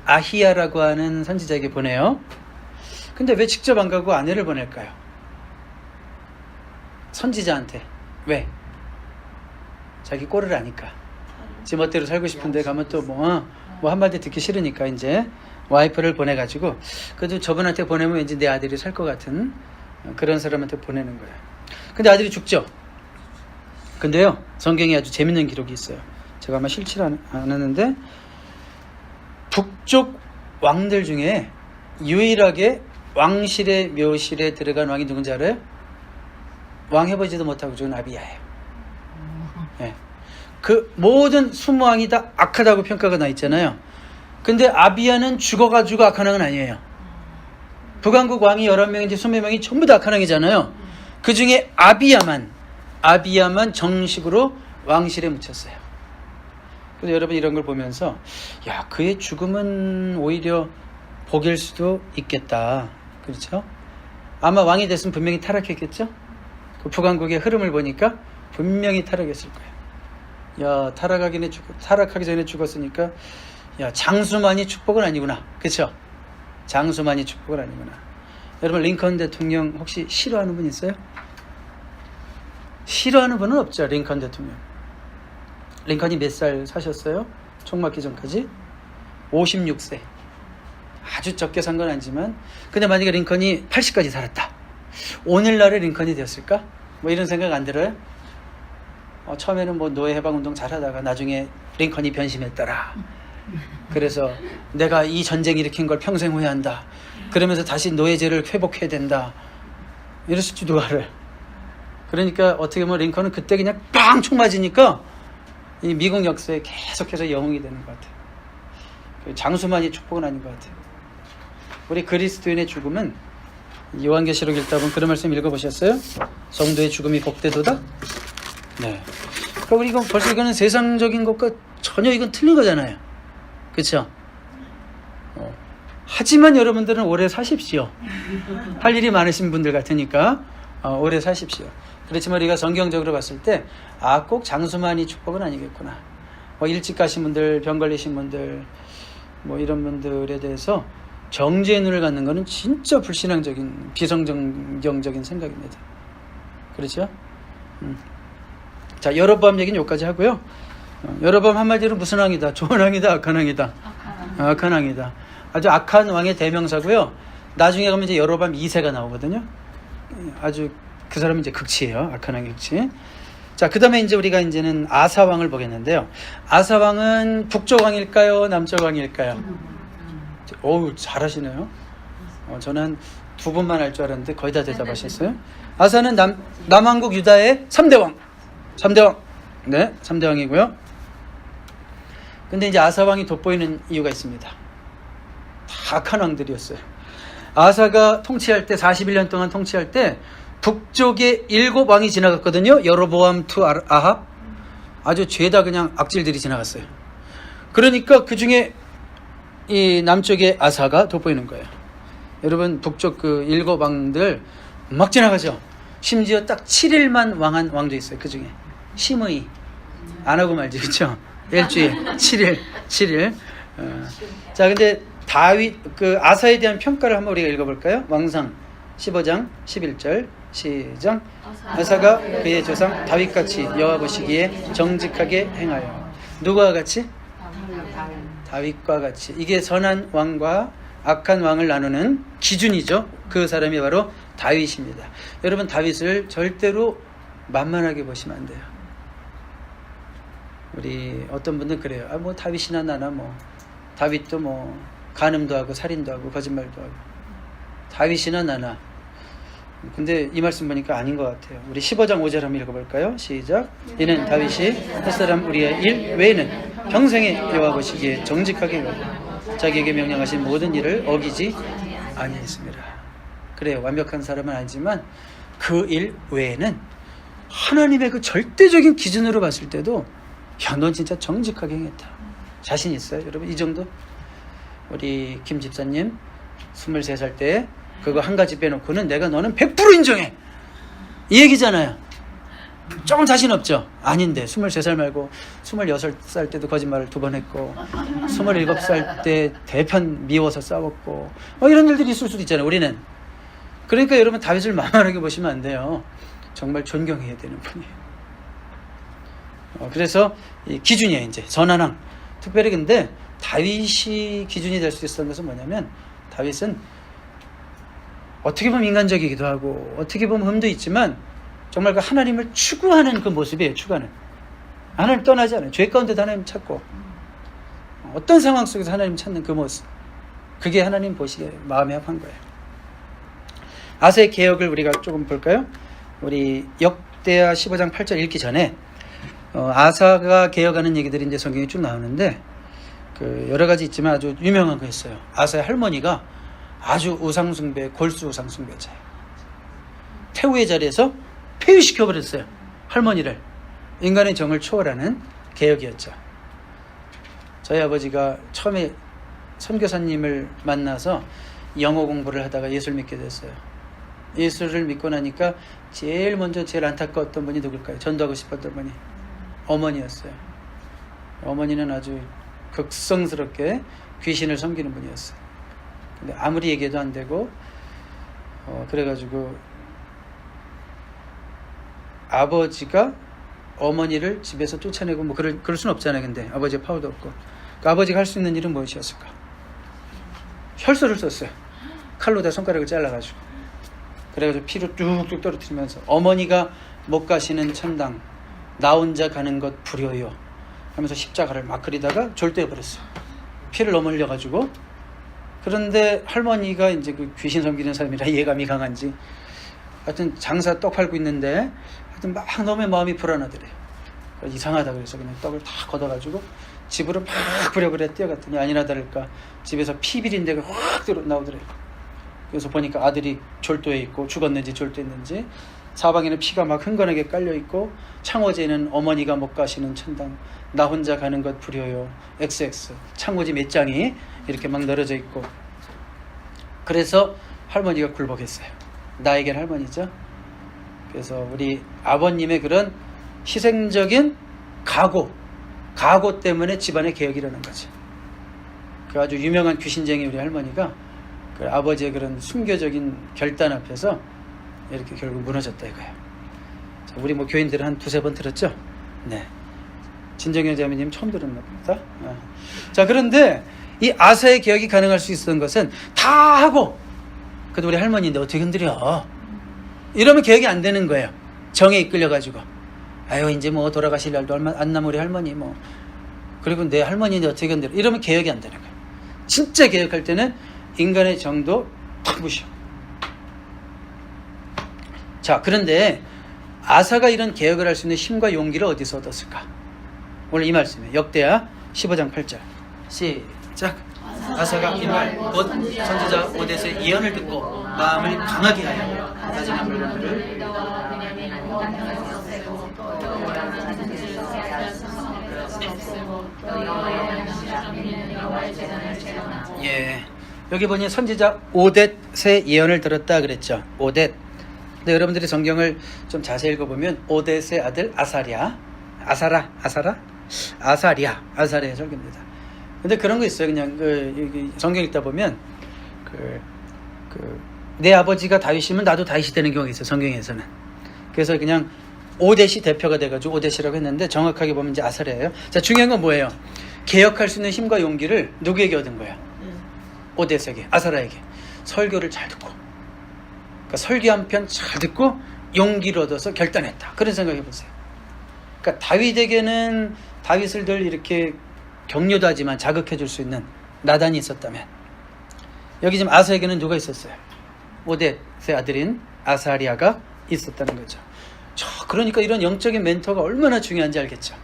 아히야라고 하는 선지자에게 보내요. 근데 왜 직접 안 가고 아내를 보낼까요? 선지자한테. 왜? 자기 꼴을 아니까. 지 멋대로 살고 싶은데 가면 또 뭐 한마디 듣기 싫으니까 이제 와이프를 보내가지고 그래도 저분한테 보내면 왠지 내 아들이 살 것 같은 그런 사람한테 보내는 거예요. 근데 아들이 죽죠. 근데요 성경에 아주 재밌는 기록이 있어요. 제가 아마 싫지는 않았는데 북쪽 왕들 중에 유일하게 왕실의 묘실에 들어간 왕이 누군지 알아요? 왕 해보지도 못하고 죽은 아비야예요. 네. 그 모든 20왕이 다 악하다고 평가가 나 있잖아요. 근데 아비야는 죽어가지고 악한 왕은 아니에요. 북왕국 왕이 11명인지 20명이 전부 다 악한 왕이잖아요. 그 중에 아비야만 정식으로 왕실에 묻혔어요. 그래서 여러분 이런 걸 보면서 야, 그의 죽음은 오히려 복일 수도 있겠다. 그렇죠? 아마 왕이 됐으면 분명히 타락했겠죠? 그 북왕국의 흐름을 보니까 분명히 타락했을 거예요. 야, 타락하기 전에 죽었으니까 야, 장수만이 축복은 아니구나. 그렇죠? 장수만이 축복은 아니구나. 여러분 링컨 대통령 혹시 싫어하는 분 있어요? 싫어하는 분은 없죠. 링컨 대통령. 링컨이 몇 살 사셨어요? 총 맞기 전까지? 56세. 아주 적게 산 건 아니지만, 근데 만약에 링컨이 80까지 살았다. 오늘날의 링컨이 되었을까? 뭐 이런 생각 안 들어요? 처음에는 뭐 노예 해방운동 잘 하다가 나중에 링컨이 변심했더라. 그래서 내가 이 전쟁 일으킨 걸 평생 후회한다. 그러면서 다시 노예제를 회복해야 된다. 이랬을지 누가 알아요? 그러니까 어떻게 보면 링컨은 그때 그냥 빵 총 맞으니까 이 미국 역사에 계속해서 영웅이 되는 것 같아요. 장수만이 축복은 아닌 것 같아요. 우리 그리스도인의 죽음은 요한계시록 읽다 보면 그런 말씀 읽어보셨어요? 성도의 죽음이 복되도다? 네. 그러니까 우리 이건 벌써 이거는 세상적인 것과 전혀 이건 틀린 거잖아요. 그렇죠? 하지만 여러분들은 오래 사십시오. 할 일이 많으신 분들 같으니까 오래 사십시오. 그렇지만 우리가 성경적으로 봤을 때 꼭 장수만이 축복은 아니겠구나. 뭐 일찍 가신 분들, 병 걸리신 분들, 뭐 이런 분들에 대해서 정죄의 눈을 갖는 것은 진짜 불신앙적인 비성경적인 생각입니다. 그렇죠? 자, 여로보암 얘기는 여기까지 하고요. 여로보암 한마디로 무슨 왕이다? 좋은 왕이다? 악한 왕이다? 악한 왕이다. 아주 악한 왕의 대명사고요. 나중에 가면 이제 여로보암 2세가 나오거든요. 아주 그 사람은 이제 극치예요. 악한 왕의 극치. 자, 그 다음에 이제 우리가 이제는 아사 왕을 보겠는데요. 아사 왕은 북쪽 왕일까요? 남쪽 왕일까요? 어우, 잘하시네요. 저는 두 분만 알 줄 알았는데 거의 다 대답하셨어요. 아사는 남왕국 유다의 3대 왕. 3대 왕. 네, 3대 왕이고요. 근데 이제 아사 왕이 돋보이는 이유가 있습니다. 다 악한 왕들이었어요. 아사가 통치할 때, 41년 동안 통치할 때 북쪽에 7왕이 지나갔거든요. 여로보암 투 아합. 아주 죄다 그냥 악질들이 지나갔어요. 그러니까 그 중에 이 남쪽의 아사가 돋보이는 거예요. 여러분, 북쪽 그 7왕들 막 지나가죠. 심지어 딱 7일만 왕한 왕도 있어요. 그 중에 심의 안 하고 말지, 그렇죠? 일주일 7일. 자, 근데 다윗 그 아사에 대한 평가를 한번 우리가 읽어볼까요? 왕상 15장 11절 시작. 아사가 그의 조상 다윗같이 여호와 보시기에 정직하게 행하여. 누구와 같이? 다윗과 같이. 이게 선한 왕과 악한 왕을 나누는 기준이죠. 그 사람이 바로 다윗입니다. 여러분, 다윗을 절대로 만만하게 보시면 안 돼요. 우리 어떤 분들은 그래요. 뭐 다윗이나 나나 뭐 다윗도 뭐 간음도 하고 살인도 하고 거짓말도 하고 다윗이나 나나. 근데 이 말씀 보니까 아닌 것 같아요. 우리 15장 5절 한번 읽어볼까요? 시작. 이는 다윗이 햇사람 우리의 일 외에는 평생에 여호와 보시기에 정직하게 행하고 자기에게 명령하신 모든 일을 어기지 아니했습니다. 그래요. 완벽한 사람은 아니지만 그 일 외에는 하나님의 그 절대적인 기준으로 봤을 때도 야, 넌 진짜 정직하게 행했다. 자신 있어요? 여러분, 이 정도? 우리 김 집사님 23살 때 그거 한 가지 빼놓고는 내가 너는 100% 인정해. 이 얘기잖아요. 조금 자신 없죠? 아닌데 23살 말고 26살 때도 거짓말을 2번 했고 27살 때 대편 미워서 싸웠고 이런 일들이 있을 수도 있잖아요. 우리는. 그러니까 여러분, 다윗을 만만하게 보시면 안 돼요. 정말 존경해야 되는 분이에요. 그래서 이 기준이에요. 이제 선한 왕. 특별히 근데 다윗이 기준이 될 수 있었던 것은 뭐냐면, 다윗은 어떻게 보면 인간적이기도 하고 어떻게 보면 흠도 있지만 정말 그 하나님을 추구하는 그 모습이에요. 추구하는. 하나님 떠나지 않아요. 죄 가운데도 하나님 찾고 어떤 상황 속에서 하나님 찾는 그 모습, 그게 하나님 보시기에 마음이 합한 거예요. 아사의 개혁을 우리가 조금 볼까요? 우리 역대하 15장 8절 읽기 전에 아사가 개혁하는 얘기들이 이제 성경에 쭉 나오는데 그 여러 가지 있지만 아주 유명한 거 있어요. 아사의 할머니가 아주 우상숭배, 골수 우상숭배자예요. 태우의 자리에서 폐위시켜버렸어요. 할머니를. 인간의 정을 초월하는 개혁이었죠. 저희 아버지가 처음에 선교사님을 만나서 영어 공부를 하다가 예수를 믿게 됐어요. 예수를 믿고 나니까 제일 먼저 제일 안타까웠던 분이 누굴까요? 전도하고 싶었던 분이 어머니였어요. 어머니는 아주 극성스럽게 귀신을 섬기는 분이었어요. 근데 아무리 얘기해도 안 되고 그래가지고 아버지가 어머니를 집에서 쫓아내고 뭐 그럴 수는 없잖아요. 근데 아버지의 파워도 없고. 그러니까 아버지가 할 수 있는 일은 무엇이었을까? 혈서를 썼어요. 칼로 다 손가락을 잘라가지고. 그래가지고 피로 뚝뚝 떨어뜨리면서 어머니가 못 가시는 천당 나 혼자 가는 것 부려요 하면서 십자가를 막 그리다가 졸도해버렸어요. 피를 너무 흘려가지고. 그런데 할머니가 이제 그 귀신 섬기는 사람이라 예감이 강한지 하여튼 장사 떡 팔고 있는데 하여튼 막 너무 마음이 불안하더래요. 이상하다 그래서 그냥 떡을 다 걷어가지고 집으로 막 부랴부랴 뛰어갔더니 아니나 다를까 집에서 피비린 데가 확 나오더래요. 그래서 보니까 아들이 졸도해 있고 죽었는지 졸도했는지 사방에는 피가 막 흥건하게 깔려 있고 창호지에는 어머니가 못 가시는 천당 나 혼자 가는 것 부려요 XX 창호지 몇 장이 이렇게 막 널어져 있고. 그래서 할머니가 굴복했어요. 나에겐 할머니죠. 그래서 우리 아버님의 그런 희생적인 각오 때문에 집안에 개혁이 일어난 거죠. 그 아주 유명한 귀신쟁이 우리 할머니가 그 아버지의 그런 순교적인 결단 앞에서 이렇게 결국 무너졌다 이거예요. 자, 우리 뭐 교인들은 한 두세 번 들었죠? 네. 진정현 자매님 처음 들었나 봅니다. 자, 그런데 이 아사의 개혁이 가능할 수 있었던 것은 다 하고 그래도 우리 할머니인데 어떻게 흔들려? 이러면 개혁이 안 되는 거예요. 정에 이끌려가지고 아유 이제 뭐 돌아가실 날도 얼마 안 남은 우리 할머니 뭐 그리고 내 할머니인데 어떻게 흔들려? 이러면 개혁이 안 되는 거예요. 진짜 개혁할 때는 인간의 정도 탁 부셔. 자, 그런데 아사가 이런 개혁을 할 수 있는 힘과 용기를 어디서 얻었을까? 오늘 이 말씀이에요. 역대하 15장 8절 시작. 아사가 이 말 곧 선지자 오뎃의 예언을 듣고 마음을 강하게 하여 다짐한 물건들을 예, 여기 보니 선지자 오뎃의 예언을 들었다 그랬죠. 오뎃. 근데 여러분들이 성경을 좀 자세히 읽어보면 오뎃의 아들 아사랴 아사랴의 설교입니다. 근데 그런 거 있어요. 그냥 성경 읽다 보면 내 아버지가 다윗이면 나도 다윗이 되는 경우가 있어요. 성경에서는. 그래서 그냥 오뎃이 대표가 돼가지고 오뎃이라고 했는데 정확하게 보면 이제 아사랴예요. 자, 중요한 건 뭐예요? 개혁할 수 있는 힘과 용기를 누구에게 얻은 거야? 오뎃에게, 아사랴에게. 설교를 잘 듣고, 그러니까 설교 한 편 잘 듣고 용기를 얻어서 결단했다. 그런 생각해 보세요. 그러니까 다윗에게는 다윗을 늘 이렇게 격려도 하지만 자극해 줄 수 있는 나단이 있었다면 여기 지금 아사에게는 누가 있었어요? 오뎃의 아들인 아사랴가 있었다는 거죠. 그러니까 이런 영적인 멘토가 얼마나 중요한지 알겠죠.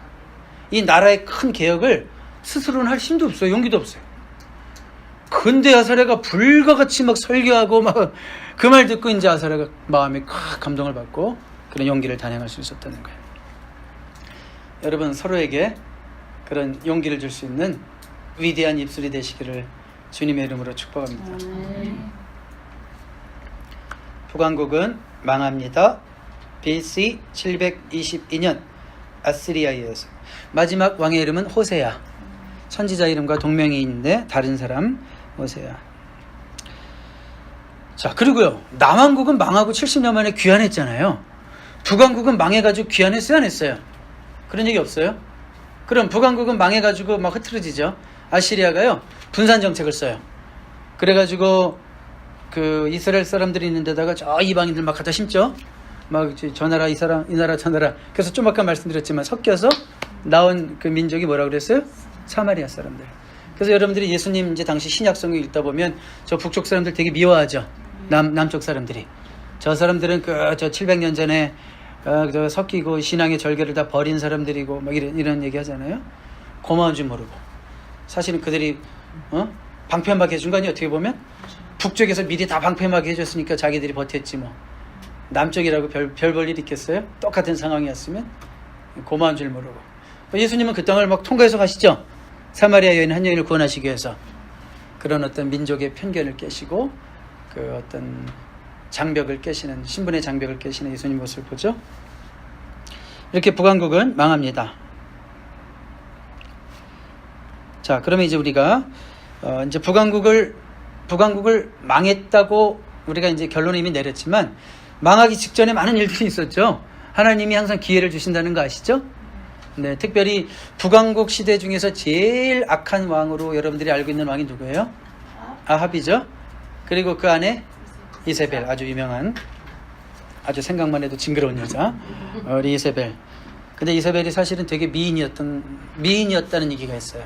이 나라의 큰 개혁을 스스로는 할 힘도 없어요. 용기도 없어요. 근데 아사랴가 불과같이 막 설교하고 막 그 말 듣고 이제 아사랴가 마음에 감동을 받고 그런 용기를 단행할 수 있었다는 거예요. 여러분 서로에게 그런 용기를 줄 수 있는 위대한 입술이 되시기를 주님의 이름으로 축복합니다. 북왕국은 망합니다. BC 722년 아시리아에 의해서. 마지막 왕의 이름은 호세야. 선지자 이름과 동명이 있는데 다른 사람 호세야. 자, 그리고요 남왕국은 망하고 70년 만에 귀환했잖아요. 북왕국은 망해가지고 귀환했어요, 안 했어요? 그런 얘기 없어요? 그럼 북왕국은 망해가지고 막 흐트러지죠. 아시리아가요 분산 정책을 써요. 그래가지고 그 이스라엘 사람들이 있는 데다가 저 이방인들 막 갖다 심죠. 막 저 나라 이 나라 저 나라. 그래서 좀 아까 말씀드렸지만 섞여서 나온 그 민족이 뭐라고 그랬어요? 사마리아 사람들. 그래서 여러분들이 예수님 이제 당시 신약 성경 읽다 보면 저 북쪽 사람들 되게 미워하죠. 남쪽 사람들이. 저 사람들은 저 700년 전에 저 섞이고 신앙의 절개를 다 버린 사람들이고 막 이런 얘기 하잖아요. 고마운 줄 모르고. 사실은 그들이 방패막이 해준 거 아니에요. 어떻게 보면 북쪽에서 미리 다 방패막이 해줬으니까 자기들이 버텼지 뭐. 남쪽이라고 별 볼 일 있겠어요? 똑같은 상황이었으면 고마운 줄 모르고. 예수님은 그 땅을 막 통과해서 가시죠. 사마리아 여인 한 여인을 구원하시기 위해서. 그런 어떤 민족의 편견을 깨시고 그 어떤 장벽을 깨시는, 신분의 장벽을 깨시는 예수님 모습을 보죠. 이렇게 북왕국은 망합니다. 자, 그러면 이제 우리가 이제 북왕국을 망했다고 우리가 이제 결론을 이미 내렸지만 망하기 직전에 많은 일들이 있었죠. 하나님이 항상 기회를 주신다는 거 아시죠? 네, 특별히 북왕국 시대 중에서 제일 악한 왕으로 여러분들이 알고 있는 왕이 누구예요? 아합이죠. 그리고 그 안에 이세벨, 아주 유명한, 아주 생각만 해도 징그러운 여자, 우리 이세벨. 근데 이세벨이 사실은 되게 미인이었다는 얘기가 있어요.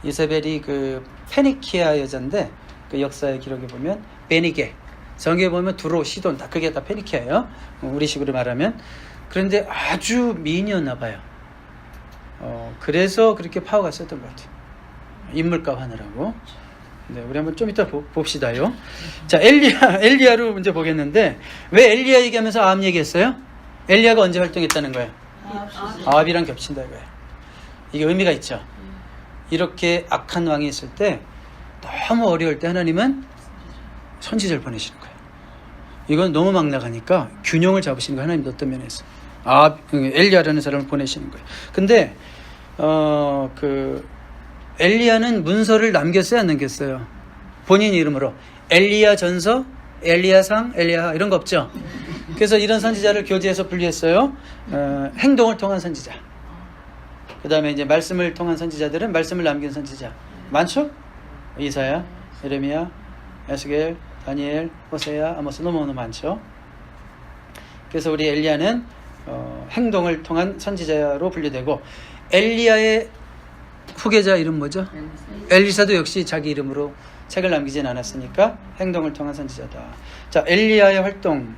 이세벨이 그 페니키아 여자인데, 그 역사의 기록에 보면 베니게, 성경에 보면 두로, 시돈, 다 그게 다 페니키아예요. 우리식으로 말하면. 그런데 아주 미인이었나 봐요. 그래서 그렇게 파워가 있었던 것 같아요. 인물값 하느라고. 네, 우리 한번 좀 이따 봅시다요. 자, 엘리야로 문제 보겠는데, 왜 엘리야 얘기하면서 아합 얘기했어요? 엘리야가 언제 활동했다는 거예요? 아합이랑 겹친다 이거예요. 이게 의미가 있죠. 이렇게 악한 왕이 있을 때, 너무 어려울 때 하나님은 선지자를 보내시는 거예요. 이건 너무 막 나가니까 균형을 잡으시는 거예요. 하나님도 어떤 면에서. 엘리야라는 사람을 보내시는 거예요. 근데 엘리야는 문서를 남겼어요, 안 남겼어요? 본인 이름으로 엘리야 전서, 엘리야상, 엘리야 이런 거 없죠. 그래서 이런 선지자를 교재에서 분류했어요. 행동을 통한 선지자. 그 다음에 이제 말씀을 통한 선지자들은 말씀을 남긴 선지자 많죠? 이사야, 예레미야, 에스겔, 다니엘, 호세야, 아모스 너무너무 많죠. 그래서 우리 엘리야는 행동을 통한 선지자로 분류되고, 엘리야의 후계자 이름 뭐죠? 엘리사도 역시 자기 이름으로 책을 남기진 않았으니까 행동을 통한 선지자다. 자, 엘리야의 활동,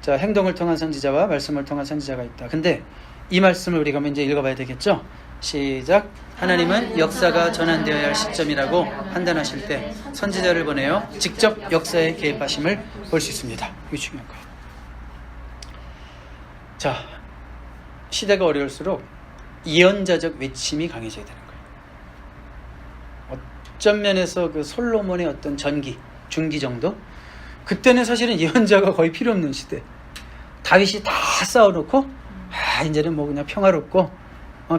자, 행동을 통한 선지자와 말씀을 통한 선지자가 있다. 근데 이 말씀을 우리가 이제 읽어봐야 되겠죠? 시작. 하나님은 역사가 전환되어야 할 시점이라고 판단하실 때 선지자를 보내어 직접 역사에 개입하심을 볼 수 있습니다. 이게 중요한 거예요. 자, 시대가 어려울수록 예언자적 외침이 강해져야 되는 거예요. 어떤 면에서 그 솔로몬의 어떤 전기, 중기 정도? 그때는 사실은 예언자가 거의 필요 없는 시대. 다윗이 다 쌓아놓고, 이제는 뭐 그냥 평화롭고,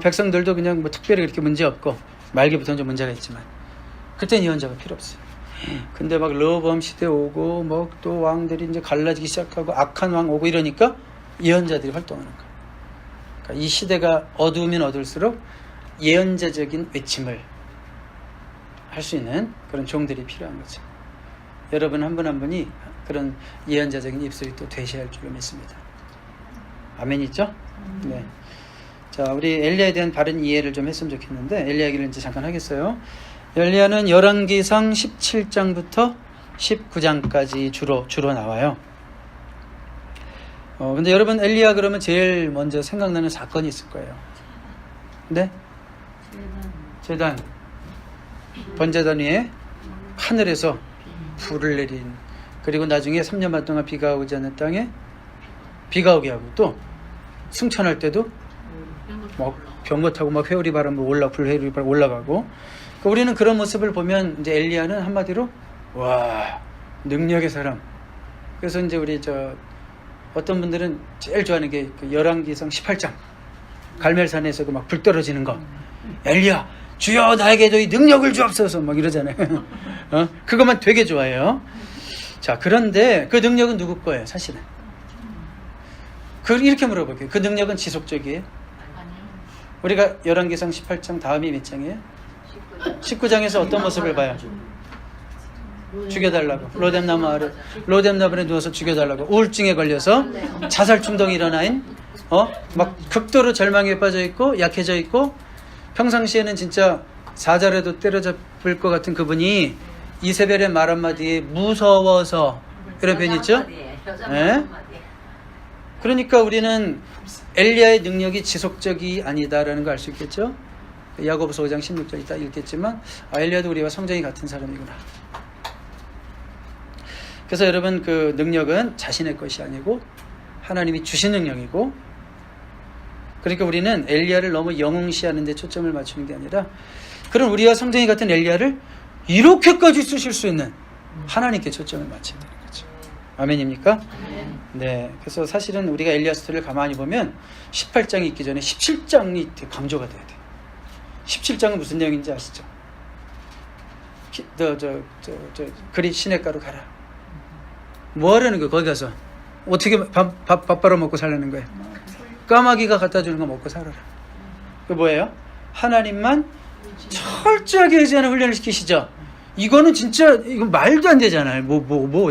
백성들도 그냥 뭐 특별히 그렇게 문제 없고, 말기부터는 좀 문제가 있지만, 그때는 예언자가 필요 없어요. 근데 막 르호보암 시대 오고, 뭐 또 왕들이 이제 갈라지기 시작하고, 악한 왕 오고 이러니까 예언자들이 활동하는 거예요. 그러니까 이 시대가 어두우면 어두울수록 예언자적인 외침을 할 수 있는 그런 종들이 필요한 거죠. 여러분 한 분 한 분이 그런 예언자적인 입술이 또 되셔야 할 줄로 믿습니다. 아멘이죠? 네. 자, 우리 엘리야에 대한 바른 이해를 좀 했으면 좋겠는데, 엘리야 얘기를 이제 잠깐 하겠어요. 엘리야는 열왕기상 17장부터 19장까지 주로 나와요. 근데 여러분 엘리야 그러면 제일 먼저 생각나는 사건이 있을 거예요. 네? 제단. 번제단 위에 하늘에서 불을 내린, 그리고 나중에 3년 반 동안 비가 오지 않는 땅에 비가 오게 하고, 또 승천할 때도 막 병거 타고 막 회오리 바람으로 불회오리 바람 올라가고. 그러니까 우리는 그런 모습을 보면 이제 엘리야는 한마디로 와, 능력의 사람. 그래서 이제 우리 어떤 분들은 제일 좋아하는 게 그 열왕기상 18장 갈멜산에서 그 막 불 떨어지는 거. 엘리야, 주여 나에게도 이 능력을 주옵소서 막 이러잖아요. 그것만 되게 좋아해요. 자, 그런데 그 능력은 누구 거예요, 사실은? 이렇게 물어볼게요. 그 능력은 지속적이에요? 우리가 열왕기상 18장 다음이 몇 장이에요? 19장에서 어떤 모습을 봐요? 죽여달라고. 로뎀나무에 누워서 죽여달라고. 우울증에 걸려서 자살 충동이 일어나인, 막 극도로 절망에 빠져 있고 약해져 있고, 평상시에는 진짜 사자라도 때려잡을 것 같은 그분이 이세벨의 말 한마디에 무서워서, 이런 표현이 있죠? 네? 그러니까 우리는 엘리야의 능력이 지속적이 아니다라는 걸 알 수 있겠죠? 야고보서 5장 16절 이따 읽겠지만, 엘리야도 우리와 성정이 같은 사람이구나. 그래서 여러분, 그 능력은 자신의 것이 아니고 하나님이 주신 능력이고, 그러니까 우리는 엘리야를 너무 영웅시하는 데 초점을 맞추는 게 아니라, 그런 우리와 성정이 같은 엘리야를 이렇게까지 쓰실 수 있는 하나님께 초점을 맞춰야 되는 거죠. 아멘입니까? 네. 그래서 사실은 우리가 엘리야 스토리를 가만히 보면 18장이 있기 전에 17장이 되게 강조가 돼야 돼요. 17장은 무슨 내용인지 아시죠? 그리 시냇가로 가라. 뭐 하려는 거예요? 거기 가서 어떻게 밥 벌어 먹고 살라는 거예요? 까마귀가 갖다 주는 거 먹고 살아라. 그 뭐예요? 하나님만 철저하게 의지하는 훈련을 시키시죠. 이거는 진짜 이거 말도 안 되잖아요.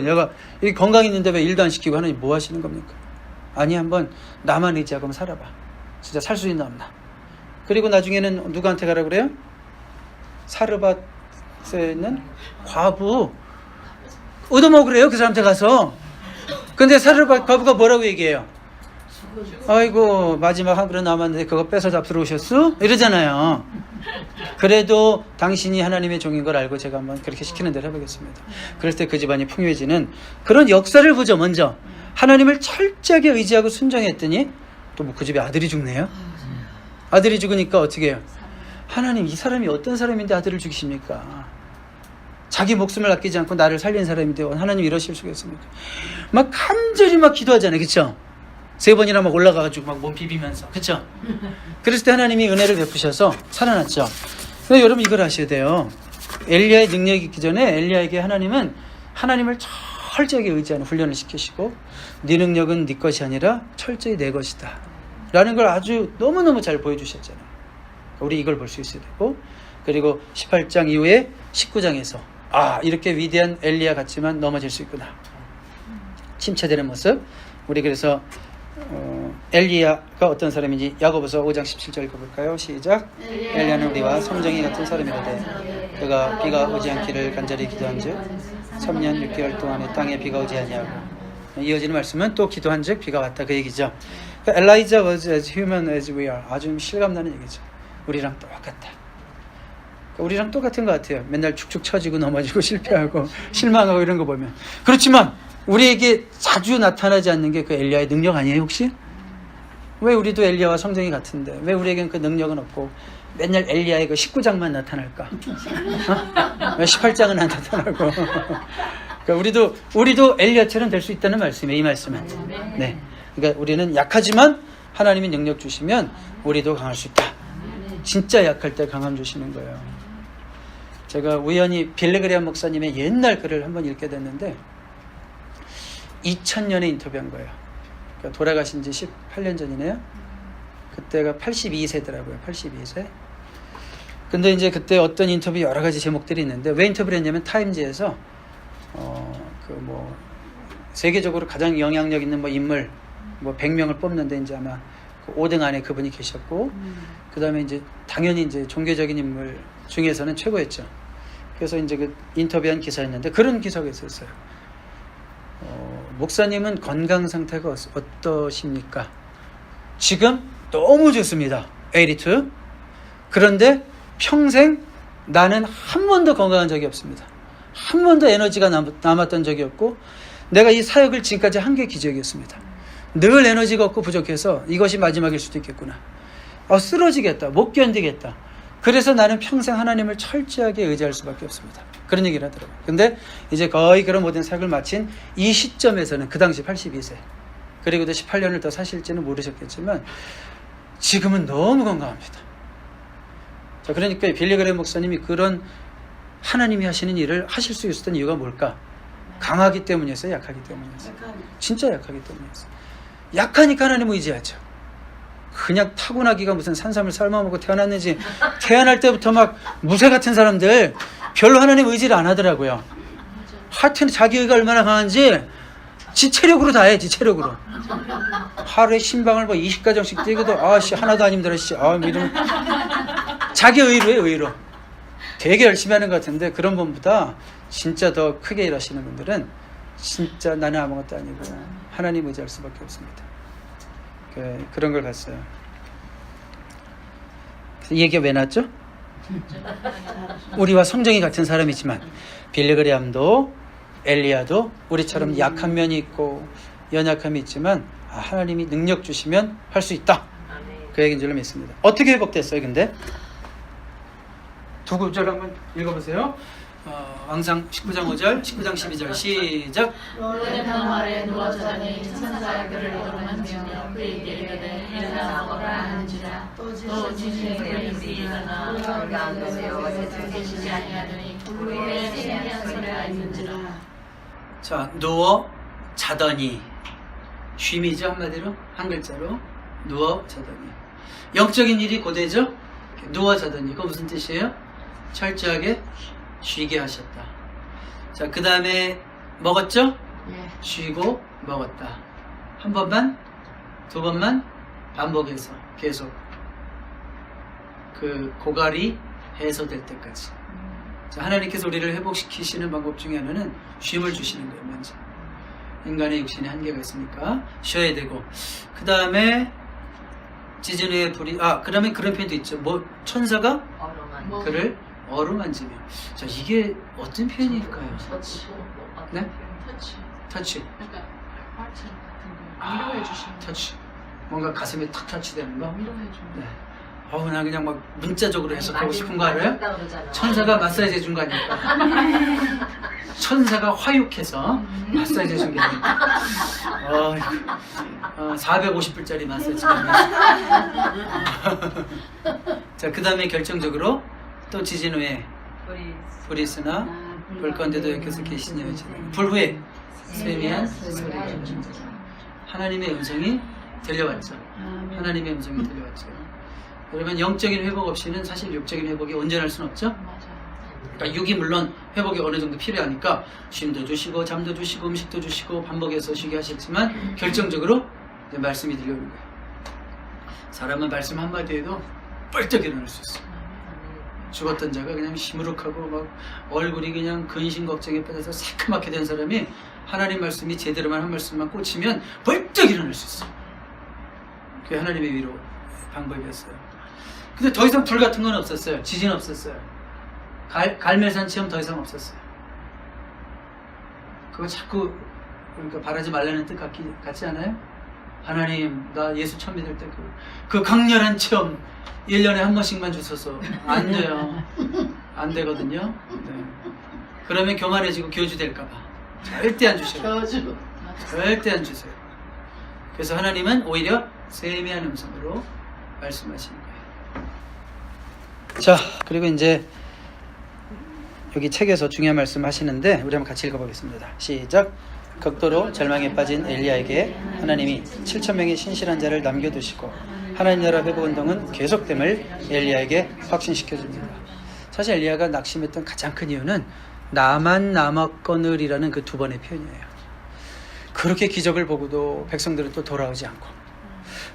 내가 이 건강 있는데 왜 일도 안 시키고 하나님 뭐 하시는 겁니까? 아니 한번 나만 의지하고 한번 살아봐. 진짜 살 수 있나 없나. 그리고 나중에는 누구한테 가라 그래요? 사르밧에 있는 과부 얻어먹으래요. 그 사람한테 가서. 근데 사르밧 과부가 뭐라고 얘기해요? 아이고 마지막 한 그릇 남았는데 그거 뺏어 잡수러 오셨어? 이러잖아요. 그래도 당신이 하나님의 종인 걸 알고 제가 한번 그렇게 시키는 대로 해보겠습니다. 그럴 때 그 집안이 풍요해지는 그런 역사를 보죠. 먼저 하나님을 철저하게 의지하고 순종했더니 또 뭐 그 집에 아들이 죽네요. 아들이 죽으니까 어떻게 해요? 하나님 이 사람이 어떤 사람인데 아들을 죽이십니까? 자기 목숨을 아끼지 않고 나를 살린 사람인데 하나님 이러실 수가 있습니까? 막 간절히 막 기도하잖아요. 그렇죠? 3번이나 막 올라가가지고 막 몸 비비면서. 그렇죠? 그랬을 때 하나님이 은혜를 베푸셔서 살아났죠. 근데 여러분 이걸 아셔야 돼요. 엘리야의 능력이 있기 전에 엘리야에게 하나님은 하나님을 철저하게 의지하는 훈련을 시키시고 네 능력은 네 것이 아니라 철저히 내 것이다 라는 걸 아주 너무너무 잘 보여주셨잖아요. 우리 이걸 볼 수 있어야 되고, 그리고 18장 이후에 19장에서 이렇게 위대한 엘리야 같지만 넘어질 수 있구나. 침체되는 모습. 우리 그래서 엘리야가 어떤 사람인지 야고보서 5장 17절 읽어볼까요? 시작. 엘리야는 우리와 성정이 같은 사람이라되 그가 비가 오지 않기를 간절히 기도한즉 3년 6개월 동안에 땅에 비가 오지 아니하고. 이어지는 말씀은 또 기도한즉 비가 왔다 그 얘기죠. 그러니까 Elijah was as human as we are. 아주 실감나는 얘기죠. 우리랑 똑같다. 그러니까 우리랑 똑같은 것 같아요. 맨날 축축 처지고 넘어지고 실패하고 실망하고 이런 거 보면. 그렇지만 우리에게 자주 나타나지 않는 게 그 엘리야의 능력 아니에요 혹시? 왜 우리도 엘리야와 성정이 같은데 왜 우리에겐 그 능력은 없고 맨날 엘리야의 그 19장만 나타날까? 왜 18장은 안 나타나고? 그러니까 우리도 엘리야처럼 될 수 있다는 말씀이에요. 이 말씀은. 네. 그러니까 우리는 약하지만 하나님이 능력 주시면 우리도 강할 수 있다. 진짜 약할 때 강함 주시는 거예요. 제가 우연히 빌리그레암 목사님의 옛날 글을 한번 읽게 됐는데 2000년에 인터뷰한 거예요. 그러니까 돌아가신 지 18년 전이네요. 그때가 82세더라고요. 82세. 근데 이제 그때 어떤 인터뷰 여러 가지 제목들이 있는데 왜 인터뷰를 했냐면 타임즈에서 세계적으로 가장 영향력 있는 인물 100명을 뽑는데 이제 아마 그 5등 안에 그분이 계셨고 그다음에 이제 당연히 이제 종교적인 인물 중에서는 최고였죠. 그래서 이제 그 인터뷰한 기사였는데 그런 기사가 있었어요. 목사님은 건강 상태가 어떠십니까? 지금 너무 좋습니다. 82. 그런데 평생 나는 한 번도 건강한 적이 없습니다. 한 번도 에너지가 남았던 적이 없고 내가 이 사역을 지금까지 한 게 기적이었습니다. 늘 에너지가 없고 부족해서 이것이 마지막일 수도 있겠구나. 쓰러지겠다. 못 견디겠다. 그래서 나는 평생 하나님을 철저하게 의지할 수밖에 없습니다. 그런 얘기를 하더라고요. 근데 이제 거의 그런 모든 사역을 마친 이 시점에서는 그 당시 82세 그리고도 18년을 더 사실지는 모르셨겠지만 지금은 너무 건강합니다. 자, 그러니까 빌리그레암 목사님이 그런 하나님이 하시는 일을 하실 수 있었던 이유가 뭘까? 강하기 때문이었어요? 약하기 때문이었어요? 진짜 약하기 때문이었어요. 약하니까 하나님 의지하죠. 그냥 타고나기가 무슨 산삼을 삶아먹고 태어났는지 태어날 때부터 막 무쇠 같은 사람들 별로 하나님 의지를 안 하더라고요. 하여튼 자기 의가 얼마나 강한지 지 체력으로 다 해. 지 체력으로. 하루에 신방을 20가정씩 뛰고도 하나도 안 힘들어. 이러면 자기 의로 해. 의로. 되게 열심히 하는 것 같은데 그런 분보다 진짜 더 크게 일하시는 분들은 진짜 나는 아무것도 아니고 하나님 의지할 수밖에 없습니다. 그런 걸 봤어요. 이 얘기가 왜 나왔죠? 우리와 성정이 같은 사람이지만 빌리그레암도 엘리야도 우리처럼 약한 면이 있고 연약함이 있지만 하나님이 능력 주시면 할 수 있다. 그 얘기인 줄로 믿습니다. 어떻게 회복됐어요 근데? 두 구절 한번 읽어보세요. 왕상 19장 5절, 19장 12절 시작. 로덴 아래 누워 자더니 천사가 그를 이루며 그에게 이르되 일어나오라 하는지라. 또 지진이 그에게 일어나 우리가 안 되세요 계시지 아니하더니 우리의 생명한 소리가 있는지라. 자, 누워 자더니 쉼이죠. 한마디로 한 글자로 누워 자더니 영적인 일이 고되죠. 누워 자더니 그거 무슨 뜻이에요? 철저하게 쉬게 하셨다. 자, 그 다음에 먹었죠? 예. 쉬고 먹었다. 한 번만, 두 번만 반복해서 계속 그 고갈이 해소될 때까지. 자, 하나님께서 우리를 회복시키시는 방법 중에 하나는 쉼을 주시는 거예요. 먼저 인간의 육신에 한계가 있으니까 쉬어야 되고, 그 다음에 지진의 불이, 그 다음에 그런 표현도 있죠. 뭐 천사가 얼어만. 뭐. 그를 어루만지며. 자, 이게 어떤 표현일까요? 터치. 네? 터치. 터치. 그러니까 하트 같은 거 위로해 주시는 거. 터치. 뭔가 가슴에 탁 터치되는 거. 위로해 주는 거. 네. 나 그냥 막 문자적으로 해석하고 싶은 거 알아요? 맞았다 그러잖아. 천사가 마사지 해준 거 아닐까? 천사가 화육해서 마사지 해준 게 아닐까? 450불짜리 마사지가. 자, 그 다음에 결정적으로 또 지진 후에 불이 있으나 볼 건데도 여기서 계시냐 불 후에 세미한 소리가 하나님의 음성이 들려왔죠. 하나님의 음성이 들려왔죠. 그러면 영적인 회복 없이는 사실 육적인 회복이 온전할 수는 없죠. 맞아요. 그러니까 육이 물론 회복이 어느 정도 필요하니까 쉼도 주시고 잠도 주시고 음식도 주시고 반복해서 쉬게 하시지만 결정적으로 이제 말씀이 들려오는 거예요. 사람은 말씀 한마디에도 뻘떡 일어날 수 있어요. 죽었던 자가 그냥 시무룩하고 막 얼굴이 그냥 근심 걱정에 빠져서 새카맣게 된 사람이 하나님 말씀이 제대로만 한 말씀만 꽂히면 벌떡 일어날 수 있어요. 그게 하나님의 위로 방법이었어요. 근데 더 이상 불 같은 건 없었어요. 지진 없었어요. 갈멜산 체험 더 이상 없었어요. 그거 자꾸 그러니까 바라지 말라는 뜻 같지 않아요? 하나님, 나 예수 처음 믿을 때 그 강렬한 체험 1년에 한 번씩만 주셔서 안 돼요. 안 되거든요. 네. 그러면 교만해지고 교주 될까봐 절대 안 주셔요. 교주. 절대 안 주세요. 그래서 하나님은 오히려 세미한 음성으로 말씀하시는 거예요. 자, 그리고 이제 여기 책에서 중요한 말씀 하시는데 우리 한번 같이 읽어보겠습니다. 시작. 극도로 절망에 빠진 엘리야에게 하나님이 7,000명의 신실한 자를 남겨두시고 하나님 나라 회복운동은 계속됨을 엘리야에게 확신시켜줍니다. 사실 엘리야가 낙심했던 가장 큰 이유는 나만 남았거늘이라는 그 두 번의 표현이에요. 그렇게 기적을 보고도 백성들은 또 돌아오지 않고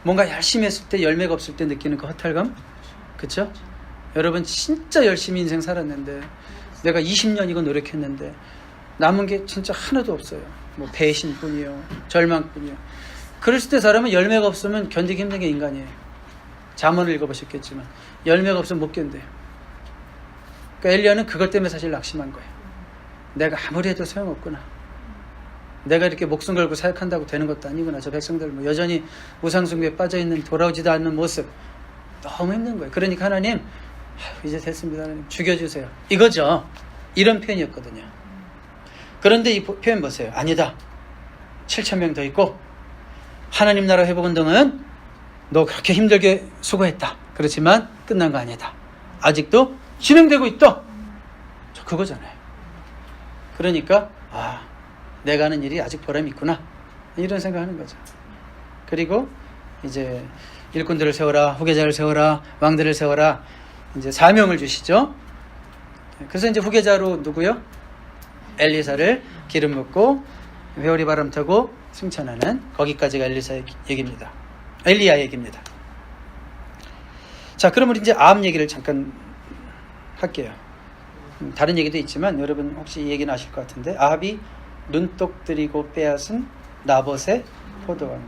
뭔가 열심히 했을 때 열매가 없을 때 느끼는 그 허탈감, 그쵸? 여러분 진짜 열심히 인생 살았는데 내가 20년 이거 노력했는데 남은 게 진짜 하나도 없어요. 뭐 배신뿐이요, 절망뿐이요. 그랬을 때 사람은 열매가 없으면 견디기 힘든 게 인간이에요. 잠언을 읽어보셨겠지만 열매가 없으면 못 견뎌요. 그러니까 엘리야는 그것 때문에 사실 낙심한 거예요. 내가 아무리 해도 소용없구나. 내가 이렇게 목숨 걸고 사역한다고 되는 것도 아니구나. 저 백성들 뭐 여전히 우상숭배에 빠져있는 돌아오지도 않는 모습 너무 힘든 거예요. 그러니까 하나님, 이제 됐습니다. 하나님 죽여주세요. 이거죠. 이런 표현이었거든요. 그런데 이 표현 보세요. 아니다. 7,000명 더 있고 하나님 나라 회복운동은 너 그렇게 힘들게 수고했다. 그렇지만 끝난 거 아니다. 아직도 진행되고 있다. 저 그거잖아요. 그러니까 내가 하는 일이 아직 보람이 있구나. 이런 생각하는 거죠. 그리고 이제 일꾼들을 세워라, 후계자를 세워라, 왕들을 세워라. 이제 사명을 주시죠. 그래서 이제 후계자로 누구요? 엘리사를 기름 붓고 회오리 바람 타고 승천하는 거기까지가 엘리사의 얘기입니다. 엘리야 얘기입니다. 자, 그럼 우리 이제 아합 얘기를 잠깐 할게요. 다른 얘기도 있지만 여러분 혹시 이 얘기는 아실 것 같은데 아합이 눈독 들이고 빼앗은 나봇의 포도원.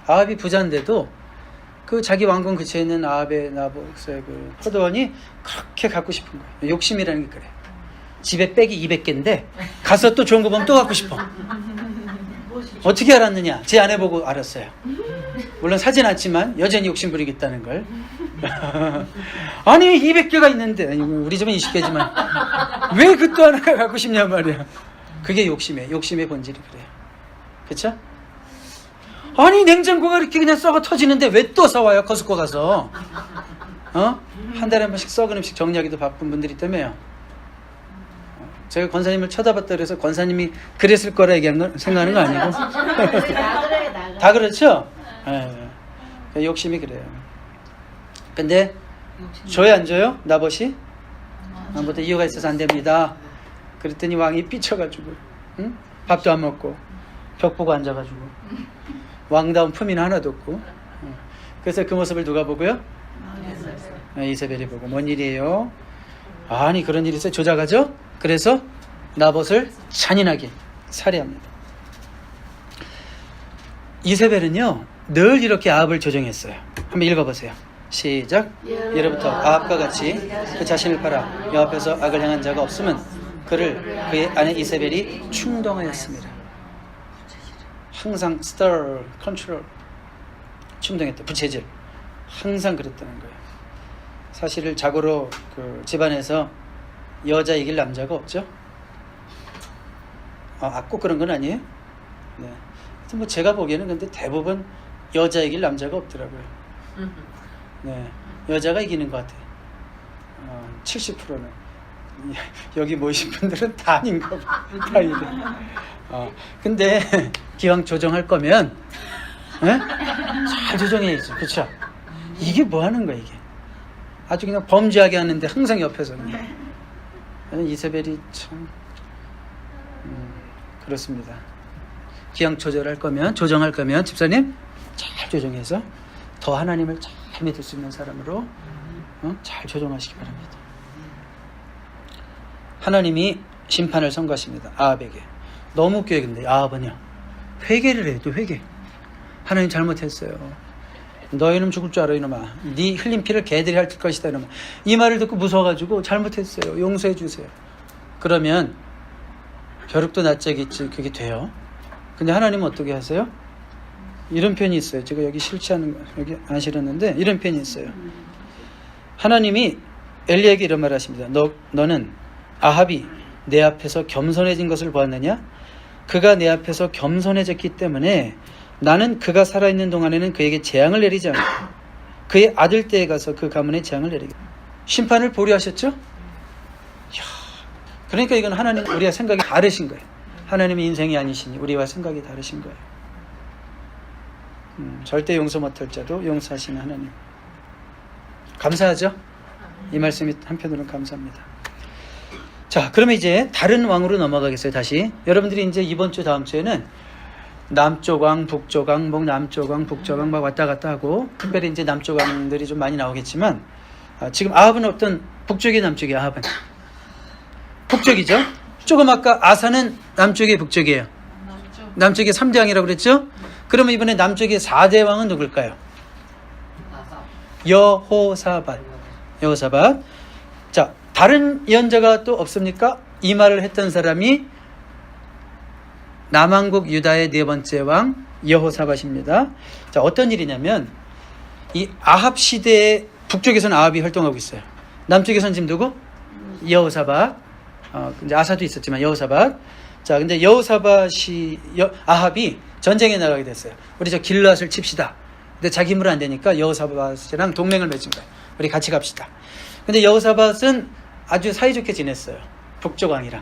아합이 부자인데도 그 자기 왕궁 근처에 있는 아합의 나봇의 그 포도원이 그렇게 갖고 싶은 거예요. 욕심이라는 게 그래. 집에 백이 200개인데 가서 또 좋은 거 보면 또 갖고 싶어. 어떻게 알았느냐? 제 아내 보고 알았어요. 물론 사진 않지만 여전히 욕심 부리겠다는 걸. 아니 200개가 있는데 우리 집은 20개지만 왜 그 또 하나가 갖고 싶냐 말이야. 그게 욕심이에요. 욕심의 본질이 그래요. 그쵸? 아니 냉장고가 이렇게 그냥 썩어 터지는데 왜 또 사와요? 커스코 가서. 한 달에 한 번씩 썩은 음식 정리하기도 바쁜 분들이 있다며요. 제가 권사님을 쳐다봤다 그래서 권사님이 그랬을 거라 생각하는 거 아니고. 다 그렇죠? 욕심이 그래요. 근데 줘야 안 줘요? 나봇이? 아무튼 이유가 있어서 안 됩니다. 그랬더니 왕이 삐쳐가지고, 응? 밥도 안 먹고 벽 보고 앉아가지고 왕다운 품위는 하나도 없고. 그래서 그 모습을 누가 보고요? 이세벨이 보고. 뭔 일이에요? 아니 그런 일이 있어요? 조작하죠? 그래서 나봇을 잔인하게 살해합니다. 이세벨은요 늘 이렇게 아합을 조종했어요. 한번 읽어보세요. 시작. 예로부터 아합과 같이 그 자신을 팔아 여호와 앞에서 악을 행한 자가 없으면 그의 아내 이세벨이 충동하였습니다. 항상 stir, control, 충동했다. 부채질. 항상 그랬다는 거예요. 사실을 자고로 그 집안에서 여자 이길 남자가 없죠. 꼭 그런 건 아니에요. 네. 뭐 제가 보기에는 근데 대부분 여자 이길 남자가 없더라고요. 네, 여자가 이기는 것 같아요. 70%는 여기 모이신 분들은 다 아닌가 봐. 다 이래. 근데 기왕 조정할 거면 잘 조정해야죠. 그렇죠? 이게 뭐 하는 거야 이게? 아주 그냥 범죄하게 하는데 항상 옆에서 이세벨이 참 그렇습니다. 기왕 조정할 거면 집사님 잘 조정해서 더 하나님을 잘 믿을 수 있는 사람으로 잘 조정하시기 바랍니다. 하나님이 심판을 선고하십니다. 아합에게. 너무 웃겨요. 근데 아합은요 회개를 해요. 또 회개. 하나님 잘못했어요. 너희는 죽을 줄 알아 이놈아. 네 흘린 피를 개들이 핥을 것이다 이놈아. 이 말을 듣고 무서워가지고 잘못했어요. 용서해 주세요. 그러면 벼룩도 낯짝이 있지 그게 돼요. 근데 하나님은 어떻게 하세요? 이런 편이 있어요. 제가 여기 실체하는 거 여기 안 실었는데 이런 편이 있어요. 하나님이 엘리야에게 이런 말을 하십니다. 너는 아합이 내 앞에서 겸손해진 것을 보았느냐? 그가 내 앞에서 겸손해졌기 때문에 나는 그가 살아있는 동안에는 그에게 재앙을 내리지 않고 그의 아들 때에 가서 그 가문에 재앙을 내리겠다. 심판을 보류하셨죠? 이야, 그러니까 이건 하나님 우리와 생각이 다르신 거예요. 하나님의 인생이 아니시니 우리와 생각이 다르신 거예요. 절대 용서 못할 자도 용서하시는 하나님. 감사하죠? 이 말씀이 한편으로는 감사합니다. 자, 그러면 이제 다른 왕으로 넘어가겠어요. 다시 여러분들이 이제 이번 주 다음 주에는 남쪽 왕, 북쪽 왕, 남쪽 왕, 북쪽 왕 막 왔다 갔다 하고 특별히 이제 남쪽 왕들이 좀 많이 나오겠지만 지금 아합은 어떤 북쪽이 남쪽이 아합은 북쪽이죠. 조금 아까 아사는 남쪽이 북쪽이에요. 남쪽이 3대 왕이라고 그랬죠. 그러면 이번에 남쪽의 4대 왕은 누굴까요? 여호사밧. 자, 다른 예언자가 또 없습니까? 이 말을 했던 사람이 남왕국 유다의 네 번째 왕 여호사밧입니다. 자, 어떤 일이냐면 이 아합 시대의 북쪽에서는 아합이 활동하고 있어요. 남쪽에서는 지금 누구? 여호사밧. 이제 아사도 있었지만 여호사밧. 자, 근데 아합이 전쟁에 나가게 됐어요. 우리 저 길앗을 칩시다. 근데 자기 힘으로 안 되니까 여호사밧이랑 동맹을 맺은 거예요. 우리 같이 갑시다. 근데 여호사밧은 아주 사이좋게 지냈어요. 북쪽 왕이랑.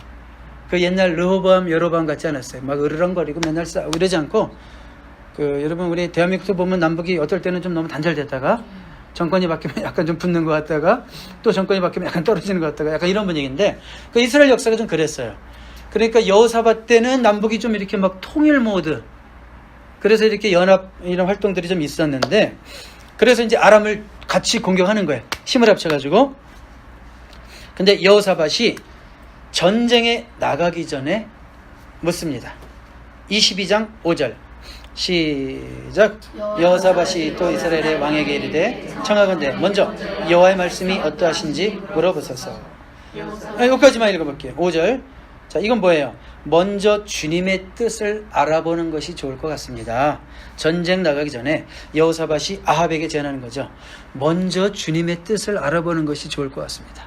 그 옛날 르호보암, 여로보암 같지 않았어요. 막 으르렁거리고 맨날 싸우고 이러지 않고 여러분 우리 대한민국도 보면 남북이 어떨 때는 좀 너무 단절됐다가 정권이 바뀌면 약간 좀 붙는 것 같다가 또 정권이 바뀌면 약간 떨어지는 것 같다가 약간 이런 분위기인데 그 이스라엘 역사가 좀 그랬어요. 그러니까 여호사밧 때는 남북이 좀 이렇게 막 통일 모드 그래서 이렇게 연합 이런 활동들이 좀 있었는데 그래서 이제 아람을 같이 공격하는 거예요. 힘을 합쳐가지고. 근데 여호사밧이 전쟁에 나가기 전에 묻습니다. 22장 5절 시작. 여호사밧이 또 이스라엘의 왕에게 이르되 청하건대 먼저 여호와의 말씀이 어떠하신지 물어보소서. 여기까지만 읽어볼게요. 5절. 자, 이건 뭐예요? 먼저 주님의 뜻을 알아보는 것이 좋을 것 같습니다. 전쟁 나가기 전에 여호사밧이 아합에게 제안하는 거죠. 먼저 주님의 뜻을 알아보는 것이 좋을 것 같습니다.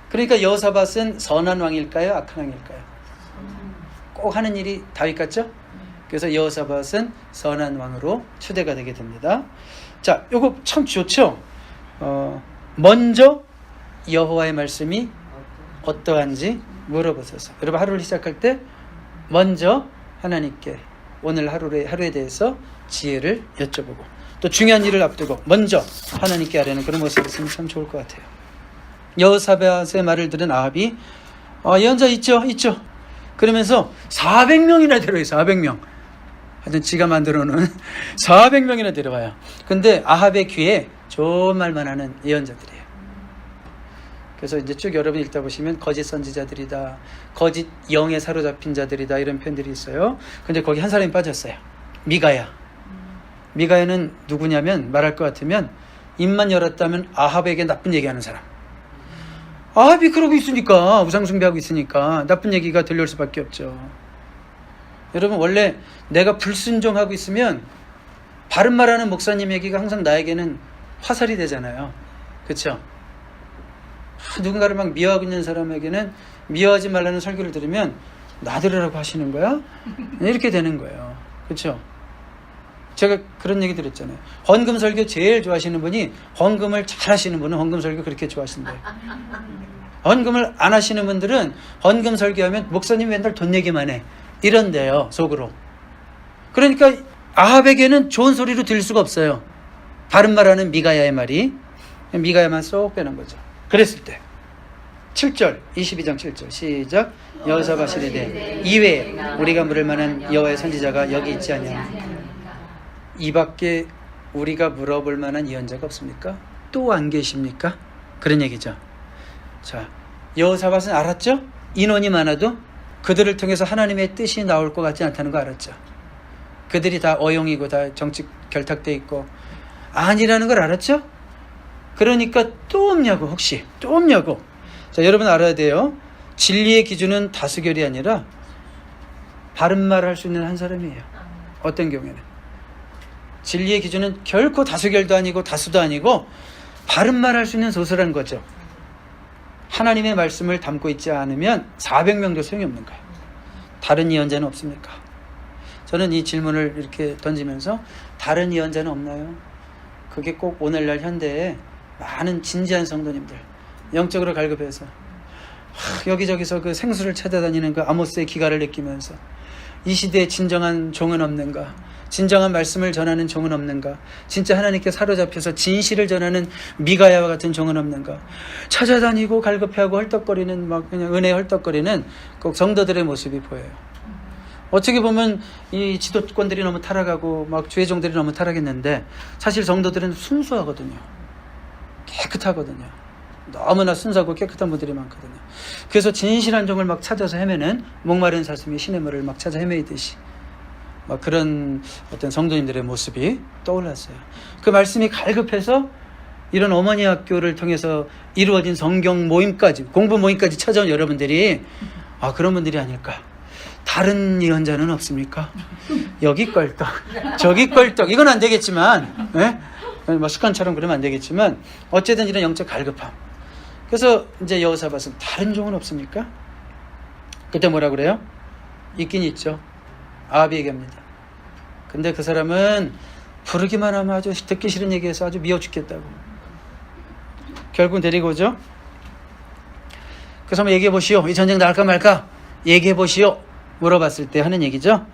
그러니까 여호사밧은 선한 왕일까요? 악한 왕일까요? 꼭 하는 일이 다윗 같죠? 그래서 여호사밧은 선한 왕으로 추대가 되게 됩니다. 자, 요거 참 좋죠? 먼저 여호와의 말씀이 어떠한지 물어보소서. 여러분 하루를 시작할 때 먼저 하나님께 오늘 하루에 대해서 지혜를 여쭤보고 또 중요한 일을 앞두고 먼저 하나님께 하려는 그런 모습이 있으면 참 좋을 것 같아요. 여호사밧의 말을 들은 아합이 예언자 있죠. 그러면서 400명이나 데려와요. 400명. 하여튼 지가 만들어놓은 400명이나 데려와요. 근데 아합의 귀에 좋은 말만 하는 예언자들이에요. 그래서 이제 쭉 여러분 읽다 보시면 거짓 선지자들이다, 거짓 영에 사로잡힌 자들이다, 이런 표현들이 있어요. 근데 거기 한 사람이 빠졌어요. 미가야. 미가야는 누구냐면, 말할 것 같으면 입만 열었다면 아합에게 나쁜 얘기하는 사람. 아합이 그러고 있으니까, 우상숭배하고 있으니까 나쁜 얘기가 들려올 수밖에 없죠. 여러분, 원래 내가 불순종하고 있으면 바른 말하는 목사님 얘기가 항상 나에게는 화살이 되잖아요. 그렇죠? 누군가를 막 미워하고 있는 사람에게는 미워하지 말라는 설교를 들으면 나 들으라고 하시는 거야? 이렇게 되는 거예요. 그렇죠? 제가 그런 얘기 드렸잖아요. 헌금 설교 제일 좋아하시는 분이, 헌금을 잘 하시는 분은 헌금 설교 그렇게 좋아하신대요. 헌금을 안 하시는 분들은 헌금 설교하면 목사님 맨날 돈 얘기만 해, 이런데요, 속으로. 그러니까 아합에게는 좋은 소리로 들릴 수가 없어요. 바른 말하는 미가야의 말이. 미가야만 쏙 빼는 거죠. 그랬을 때 7절, 22장 7절 시작. 여호사밧이 이르되 이외에 우리가 물을 만한 여호와의 선지자가 여기 있지 아니하나이까. 이 밖에 우리가 물어볼 만한 예언자가 없습니까? 또 안 계십니까? 그런 얘기죠. 자, 여호사밧은 알았죠? 인원이 많아도 그들을 통해서 하나님의 뜻이 나올 것 같지 않다는 거 알았죠. 그들이 다 어용이고 다 정치 결탁돼 있고 아니라는 걸 알았죠? 그러니까 또 없냐고, 혹시 또 없냐고. 자, 여러분 알아야 돼요. 진리의 기준은 다수결이 아니라 바른 말을 할 수 있는 한 사람이에요. 어떤 경우에는 진리의 기준은 결코 다수결도 아니고 다수도 아니고 바른 말을 할 수 있는 소수라는 거죠. 하나님의 말씀을 담고 있지 않으면 400명도 소용이 없는 거예요. 다른 예언자는 없습니까? 저는 이 질문을 이렇게 던지면서 다른 예언자는 없나요? 그게 꼭 오늘날 현대에 많은 진지한 성도님들, 영적으로 갈급해서 여기저기서 그 생수를 찾아다니는 그 아모스의 기가를 느끼면서 이 시대에 진정한 종은 없는가? 진정한 말씀을 전하는 종은 없는가? 진짜 하나님께 사로잡혀서 진실을 전하는 미가야와 같은 종은 없는가? 찾아다니고 갈급해하고 헐떡거리는, 막 그냥 은혜에 헐떡거리는 꼭 성도들의 모습이 보여요. 어떻게 보면 이 지도권들이 너무 타락하고 막 주의 종들이 너무 타락했는데 사실 성도들은 순수하거든요. 깨끗하거든요. 너무나 순수하고 깨끗한 분들이 많거든요. 그래서 진실한 종을 막 찾아서 헤매는 목마른 사슴이 시냇물을 막 찾아 헤매이듯이 막 그런 어떤 성도님들의 모습이 떠올랐어요. 그 말씀이 갈급해서 이런 어머니 학교를 통해서 이루어진 성경 모임까지, 공부 모임까지 찾아온 여러분들이 그런 분들이 아닐까. 다른 예언자는 없습니까? 여기 껄떡, 저기 껄떡. 이건 안 되겠지만, 네? 뭐 습관처럼 그러면 안 되겠지만 어쨌든 이런 영적 갈급함. 그래서 이제 여호사밧은 다른 종은 없습니까? 그때 뭐라 그래요? 있긴 있죠. 아합이 얘기합니다. 근데 그 사람은 부르기만 하면 아주 듣기 싫은 얘기해서 아주 미워 죽겠다고. 결국 데리고 오죠. 그래서 한번 얘기해 보시오. 이 전쟁 나갈까 말까? 얘기해 보시오. 물어봤을 때 하는 얘기죠.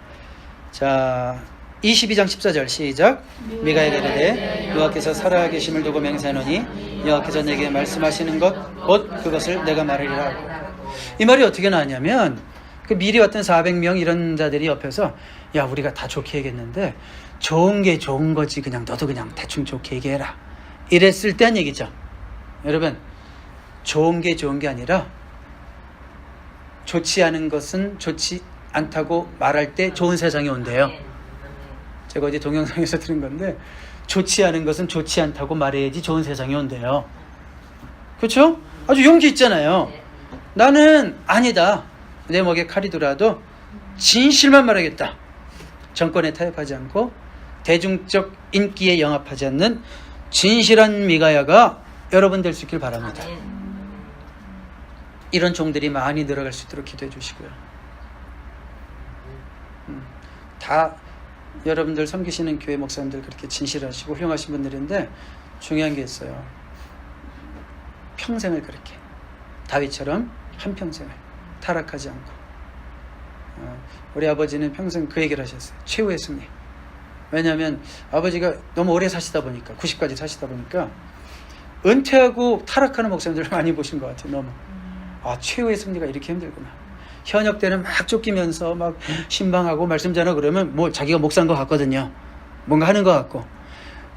자, 22장 14절 시작. 미가야가 이르되 여호와께서 살아계심을 두고 맹세하노니 여호와께서 내게 말씀하시는 것 곧 그것을 내가 말하리라. 이 말이 어떻게 나왔냐면 그 미리 왔던 400명 이런 자들이 옆에서 야, 우리가 다 좋게 얘기했는데 좋은 게 좋은 거지, 그냥 너도 그냥 대충 좋게 얘기해라, 이랬을 때 한 얘기죠. 여러분, 좋은 게 좋은 게 아니라 좋지 않은 것은 좋지 않다고 말할 때 좋은 세상이 온대요. 제가 어제 동영상에서 들은 건데 좋지 않은 것은 좋지 않다고 말해야지 좋은 세상이 온대요. 그렇죠? 아주 용기 있잖아요. 나는 아니다, 내 목에 칼이 들어와도 진실만 말하겠다. 정권에 타협하지 않고 대중적 인기에 영합하지 않는 진실한 미가야가 여러분 될 수 있길 바랍니다. 이런 종들이 많이 늘어갈 수 있도록 기도해 주시고요. 다 여러분들 섬기시는 교회 목사님들 그렇게 진실하시고 훌륭하신 분들인데 중요한 게 있어요. 평생을 그렇게 다윗처럼 한평생을 타락하지 않고. 우리 아버지는 평생 그 얘기를 하셨어요. 최후의 승리. 왜냐하면 아버지가 너무 오래 사시다 보니까, 90까지 사시다 보니까 은퇴하고 타락하는 목사님들을 많이 보신 것 같아요. 너무. 아, 최후의 승리가 이렇게 힘들구나. 현역 때는 막 쫓기면서 막 신방하고 말씀 전하고 그러면 뭐 자기가 목사인 것 같거든요. 뭔가 하는 것 같고.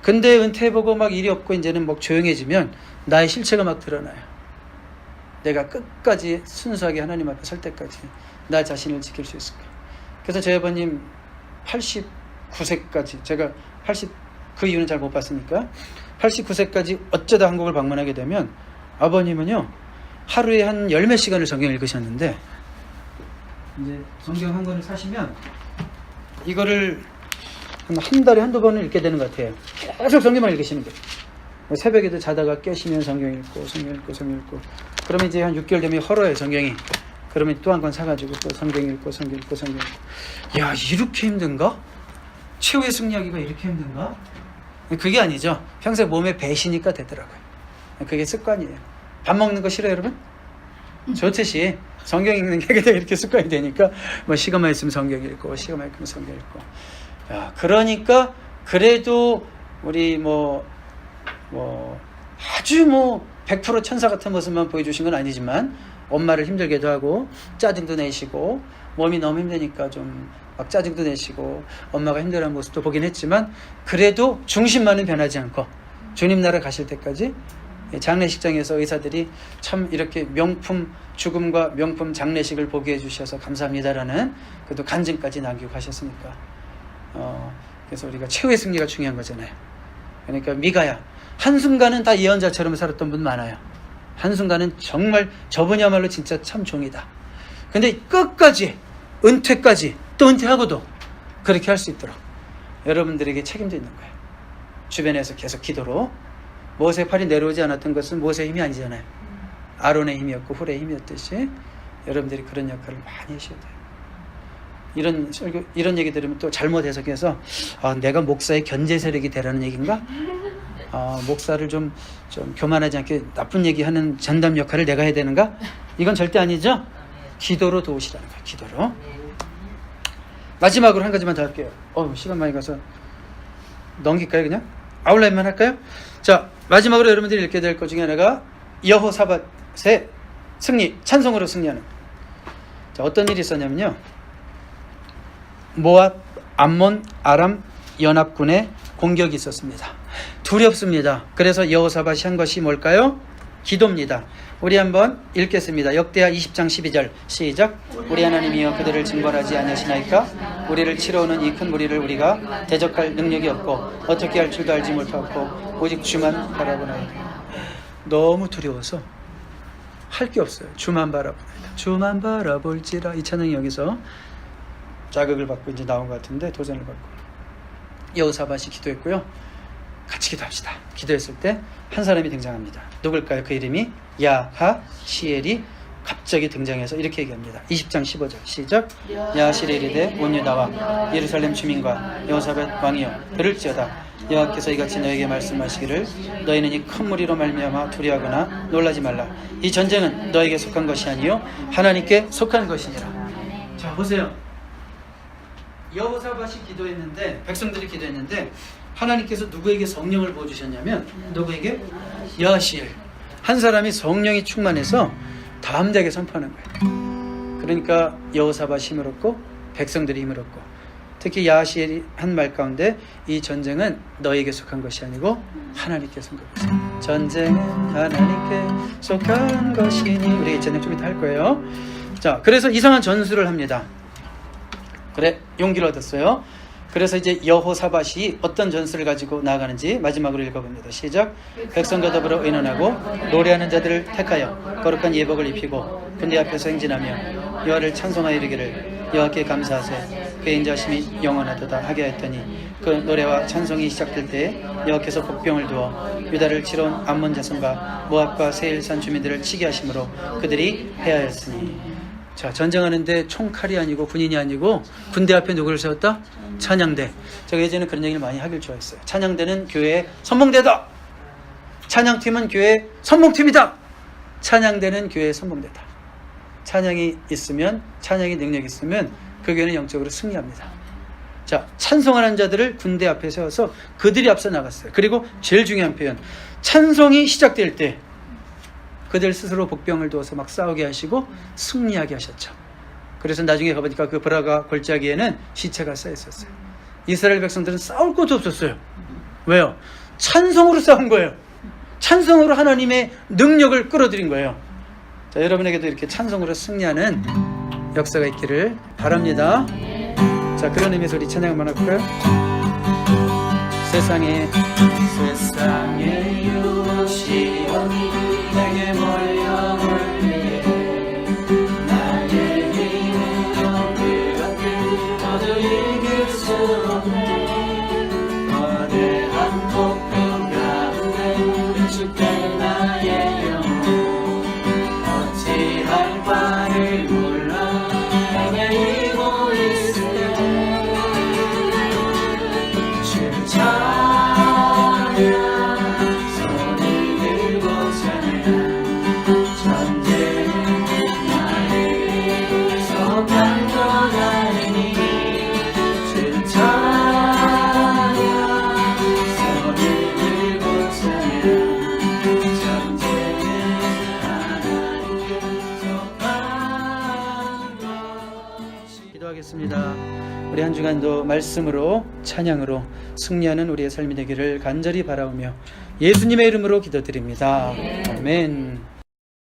근데 은퇴해보고 막 일이 없고 이제는 막 조용해지면 나의 실체가 막 드러나요. 내가 끝까지 순수하게 하나님 앞에 설 때까지 나 자신을 지킬 수 있을까. 그래서 저희 아버님 89세까지 제가 그 이유는 잘 못 봤으니까 89세까지 어쩌다 한국을 방문하게 되면 아버님은요 하루에 한 열 몇 시간을 성경을 읽으셨는데 이제 성경 한 권을 사시면 이거를 한 달에 한두 번을 읽게 되는 것 같아요. 계속 성경만 읽으시는 거예요. 새벽에도 자다가 깨시면 성경 읽고 그러면 이제 한 6개월 되면 헐어요 성경이. 그러면 또 한 권 사가지고 또 성경 읽고 야, 이렇게 힘든가? 최후의 승리하기가 이렇게 힘든가? 그게 아니죠. 평생 몸에 배시니까 되더라고요. 그게 습관이에요. 밥 먹는 거 싫어요 여러분? 좋듯이 성경 읽는 게 그냥 이렇게 습관이 되니까 뭐 시간만 있으면 성경 읽고 시간만 있으면 성경 읽고. 야, 그러니까 그래도 우리 아주 100% 천사 같은 모습만 보여주신 건 아니지만 엄마를 힘들게도 하고 짜증도 내시고 몸이 너무 힘드니까 좀 막 짜증도 내시고 엄마가 힘들어하는 모습도 보긴 했지만 그래도 중심만은 변하지 않고 주님 나라 가실 때까지 장례식장에서 의사들이 참 이렇게 명품 죽음과 명품 장례식을 보게 해주셔서 감사합니다라는 그래도 간증까지 남기고 가셨으니까 그래서 우리가 최후의 승리가 중요한 거잖아요. 그러니까 미가야 한순간은 다 예언자처럼 살았던 분 많아요. 한순간은 정말 저분이야말로 진짜 참 종이다. 근데 끝까지 은퇴까지 또 은퇴하고도 그렇게 할 수 있도록 여러분들에게 책임도 있는 거예요. 주변에서 계속 기도로. 모세 팔이 내려오지 않았던 것은 모세의 힘이 아니잖아요. 아론의 힘이었고 훌의 힘이었듯이 여러분들이 그런 역할을 많이 하셔야 돼요. 이런 얘기 들으면 또 잘못 해석해서 내가 목사의 견제 세력이 되라는 얘기인가? 목사를 좀 교만하지 않게 나쁜 얘기하는 전담 역할을 내가 해야 되는가? 이건 절대 아니죠? 기도로 도우시라는 거예요. 기도로. 마지막으로 한 가지만 더 할게요. 시간 많이 가서 넘길까요 그냥? 아웃라인만 할까요? 자, 마지막으로 여러분들이 읽게 될 것 중에 하나가 여호사밧의 승리, 찬송으로 승리하는. 자, 어떤 일이 있었냐면요, 모압, 암몬, 아람 연합군의 공격이 있었습니다. 두렵습니다. 그래서 여호사밧이 한 것이 뭘까요? 기도입니다. 우리 한번 읽겠습니다. 역대하 20장 12절 시작. 우리 하나님이여 그들을 징벌하지 아니하시나이까? 우리를 치러오는 이 큰 무리를 우리가 대적할 능력이 없고 어떻게 할 줄도 알지 못하고 오직 주만 바라보나이다. 너무 두려워서 할 게 없어요. 주만 바라보나이다. 주만 바라볼지라. 이 찬양이 여기서 자극을 받고 이제 나온 것 같은데, 도전을 받고 여호사밧이 기도했고요. 같이 기도합시다. 기도했을 때 한 사람이 등장합니다. 누굴까요? 그 이름이 야하시엘이 갑자기 등장해서 이렇게 얘기합니다. 20장 15절 시작. 야하시엘이 이르되 온 유다와 예루살렘 주민과 여호사밧 왕이여 들을지어다. 여호와께서 이같이 너에게 말씀하시기를 너희는 이 큰 무리로 말미암아 두려워하거나 놀라지 말라. 이 전쟁은 너에게 속한 것이 아니요 하나님께 속한 것이니라. 자, 보세요. 여호사밧이 기도했는데, 백성들이 기도했는데 하나님께서 누구에게 성령을 부어주셨냐면, 누구에게? 야하시엘. 한 사람이 성령이 충만해서 담대하게 선포하는 거예요. 그러니까 여호사밧이 힘을 얻고 백성들이 힘을 얻고, 특히 야하시엘이 한 말 가운데 이 전쟁은 너에게 속한 것이 아니고 하나님께 속한 것이다. 전쟁은 하나님께 속한 것이니. 우리 이 전쟁 좀 이따 할 거예요. 자, 그래서 이상한 전술을 합니다. 그래, 용기를 얻었어요. 그래서 이제 여호사밧이 어떤 전술을 가지고 나아가는지 마지막으로 읽어봅니다. 시작. 백성과 더불어 의논하고 노래하는 자들을 택하여 거룩한 예복을 입히고 군대 앞에서 행진하며 여호와를 찬송하여 이르기를 여호와께 감사하세 그의 인자심이 영원하도다 하게 하였더니, 그 노래와 찬송이 시작될 때에 여호와께서 복병을 두어 유다를 치러 온 암몬 자손과 모압과 세일산 주민들을 치게 하심으로 그들이 패하였으니. 자, 전쟁하는데 총칼이 아니고 군인이 아니고 군대 앞에 누구를 세웠다? 찬양대. 제가 예전에 그런 얘기를 많이 하길 좋아했어요. 찬양대는 교회의 선봉대다. 찬양팀은 교회의 선봉팀이다. 찬양대는 교회의 선봉대다. 찬양이 있으면, 찬양의 능력이 있으면 그 교회는 영적으로 승리합니다. 자, 자, 찬송하는 자들을 군대 앞에 세워서 그들이 앞서 나갔어요. 그리고 제일 중요한 표현, 찬송이 시작될 때 그들 스스로 복병을 두어서 막 싸우게 하시고 승리하게 하셨죠. 그래서 나중에 가보니까 그 브라가 골짜기에는 시체가 쌓여 있었어요. 이스라엘 백성들은 싸울 것도 없었어요. 왜요? 찬송으로 싸운 거예요. 찬송으로 하나님의 능력을 끌어들인 거예요. 자, 여러분에게도 이렇게 찬송으로 승리하는 역사가 있기를 바랍니다. 자, 그런 의미에서 우리 찬양 한번 할까요? 세상에 유혹이 내게 몰려올 때에 나의 힘은 그 모두 이길 수 없네. 거대한 폭풍 가운데 위축된 나의 영혼 어찌할 바를 몰라 헤매이고 있을 때 주를 찬양 손을 들고 찬양 전쟁은 나를 강건하니 주를 찬양 손을 들고 찬양 전쟁은 하나님께 속한 것이. 기도하겠습니다. 우리 한 주간도 말씀으로 찬양으로 승리하는 우리의 삶이 되기를 간절히 바라오며 예수님의 이름으로 기도드립니다. 아멘.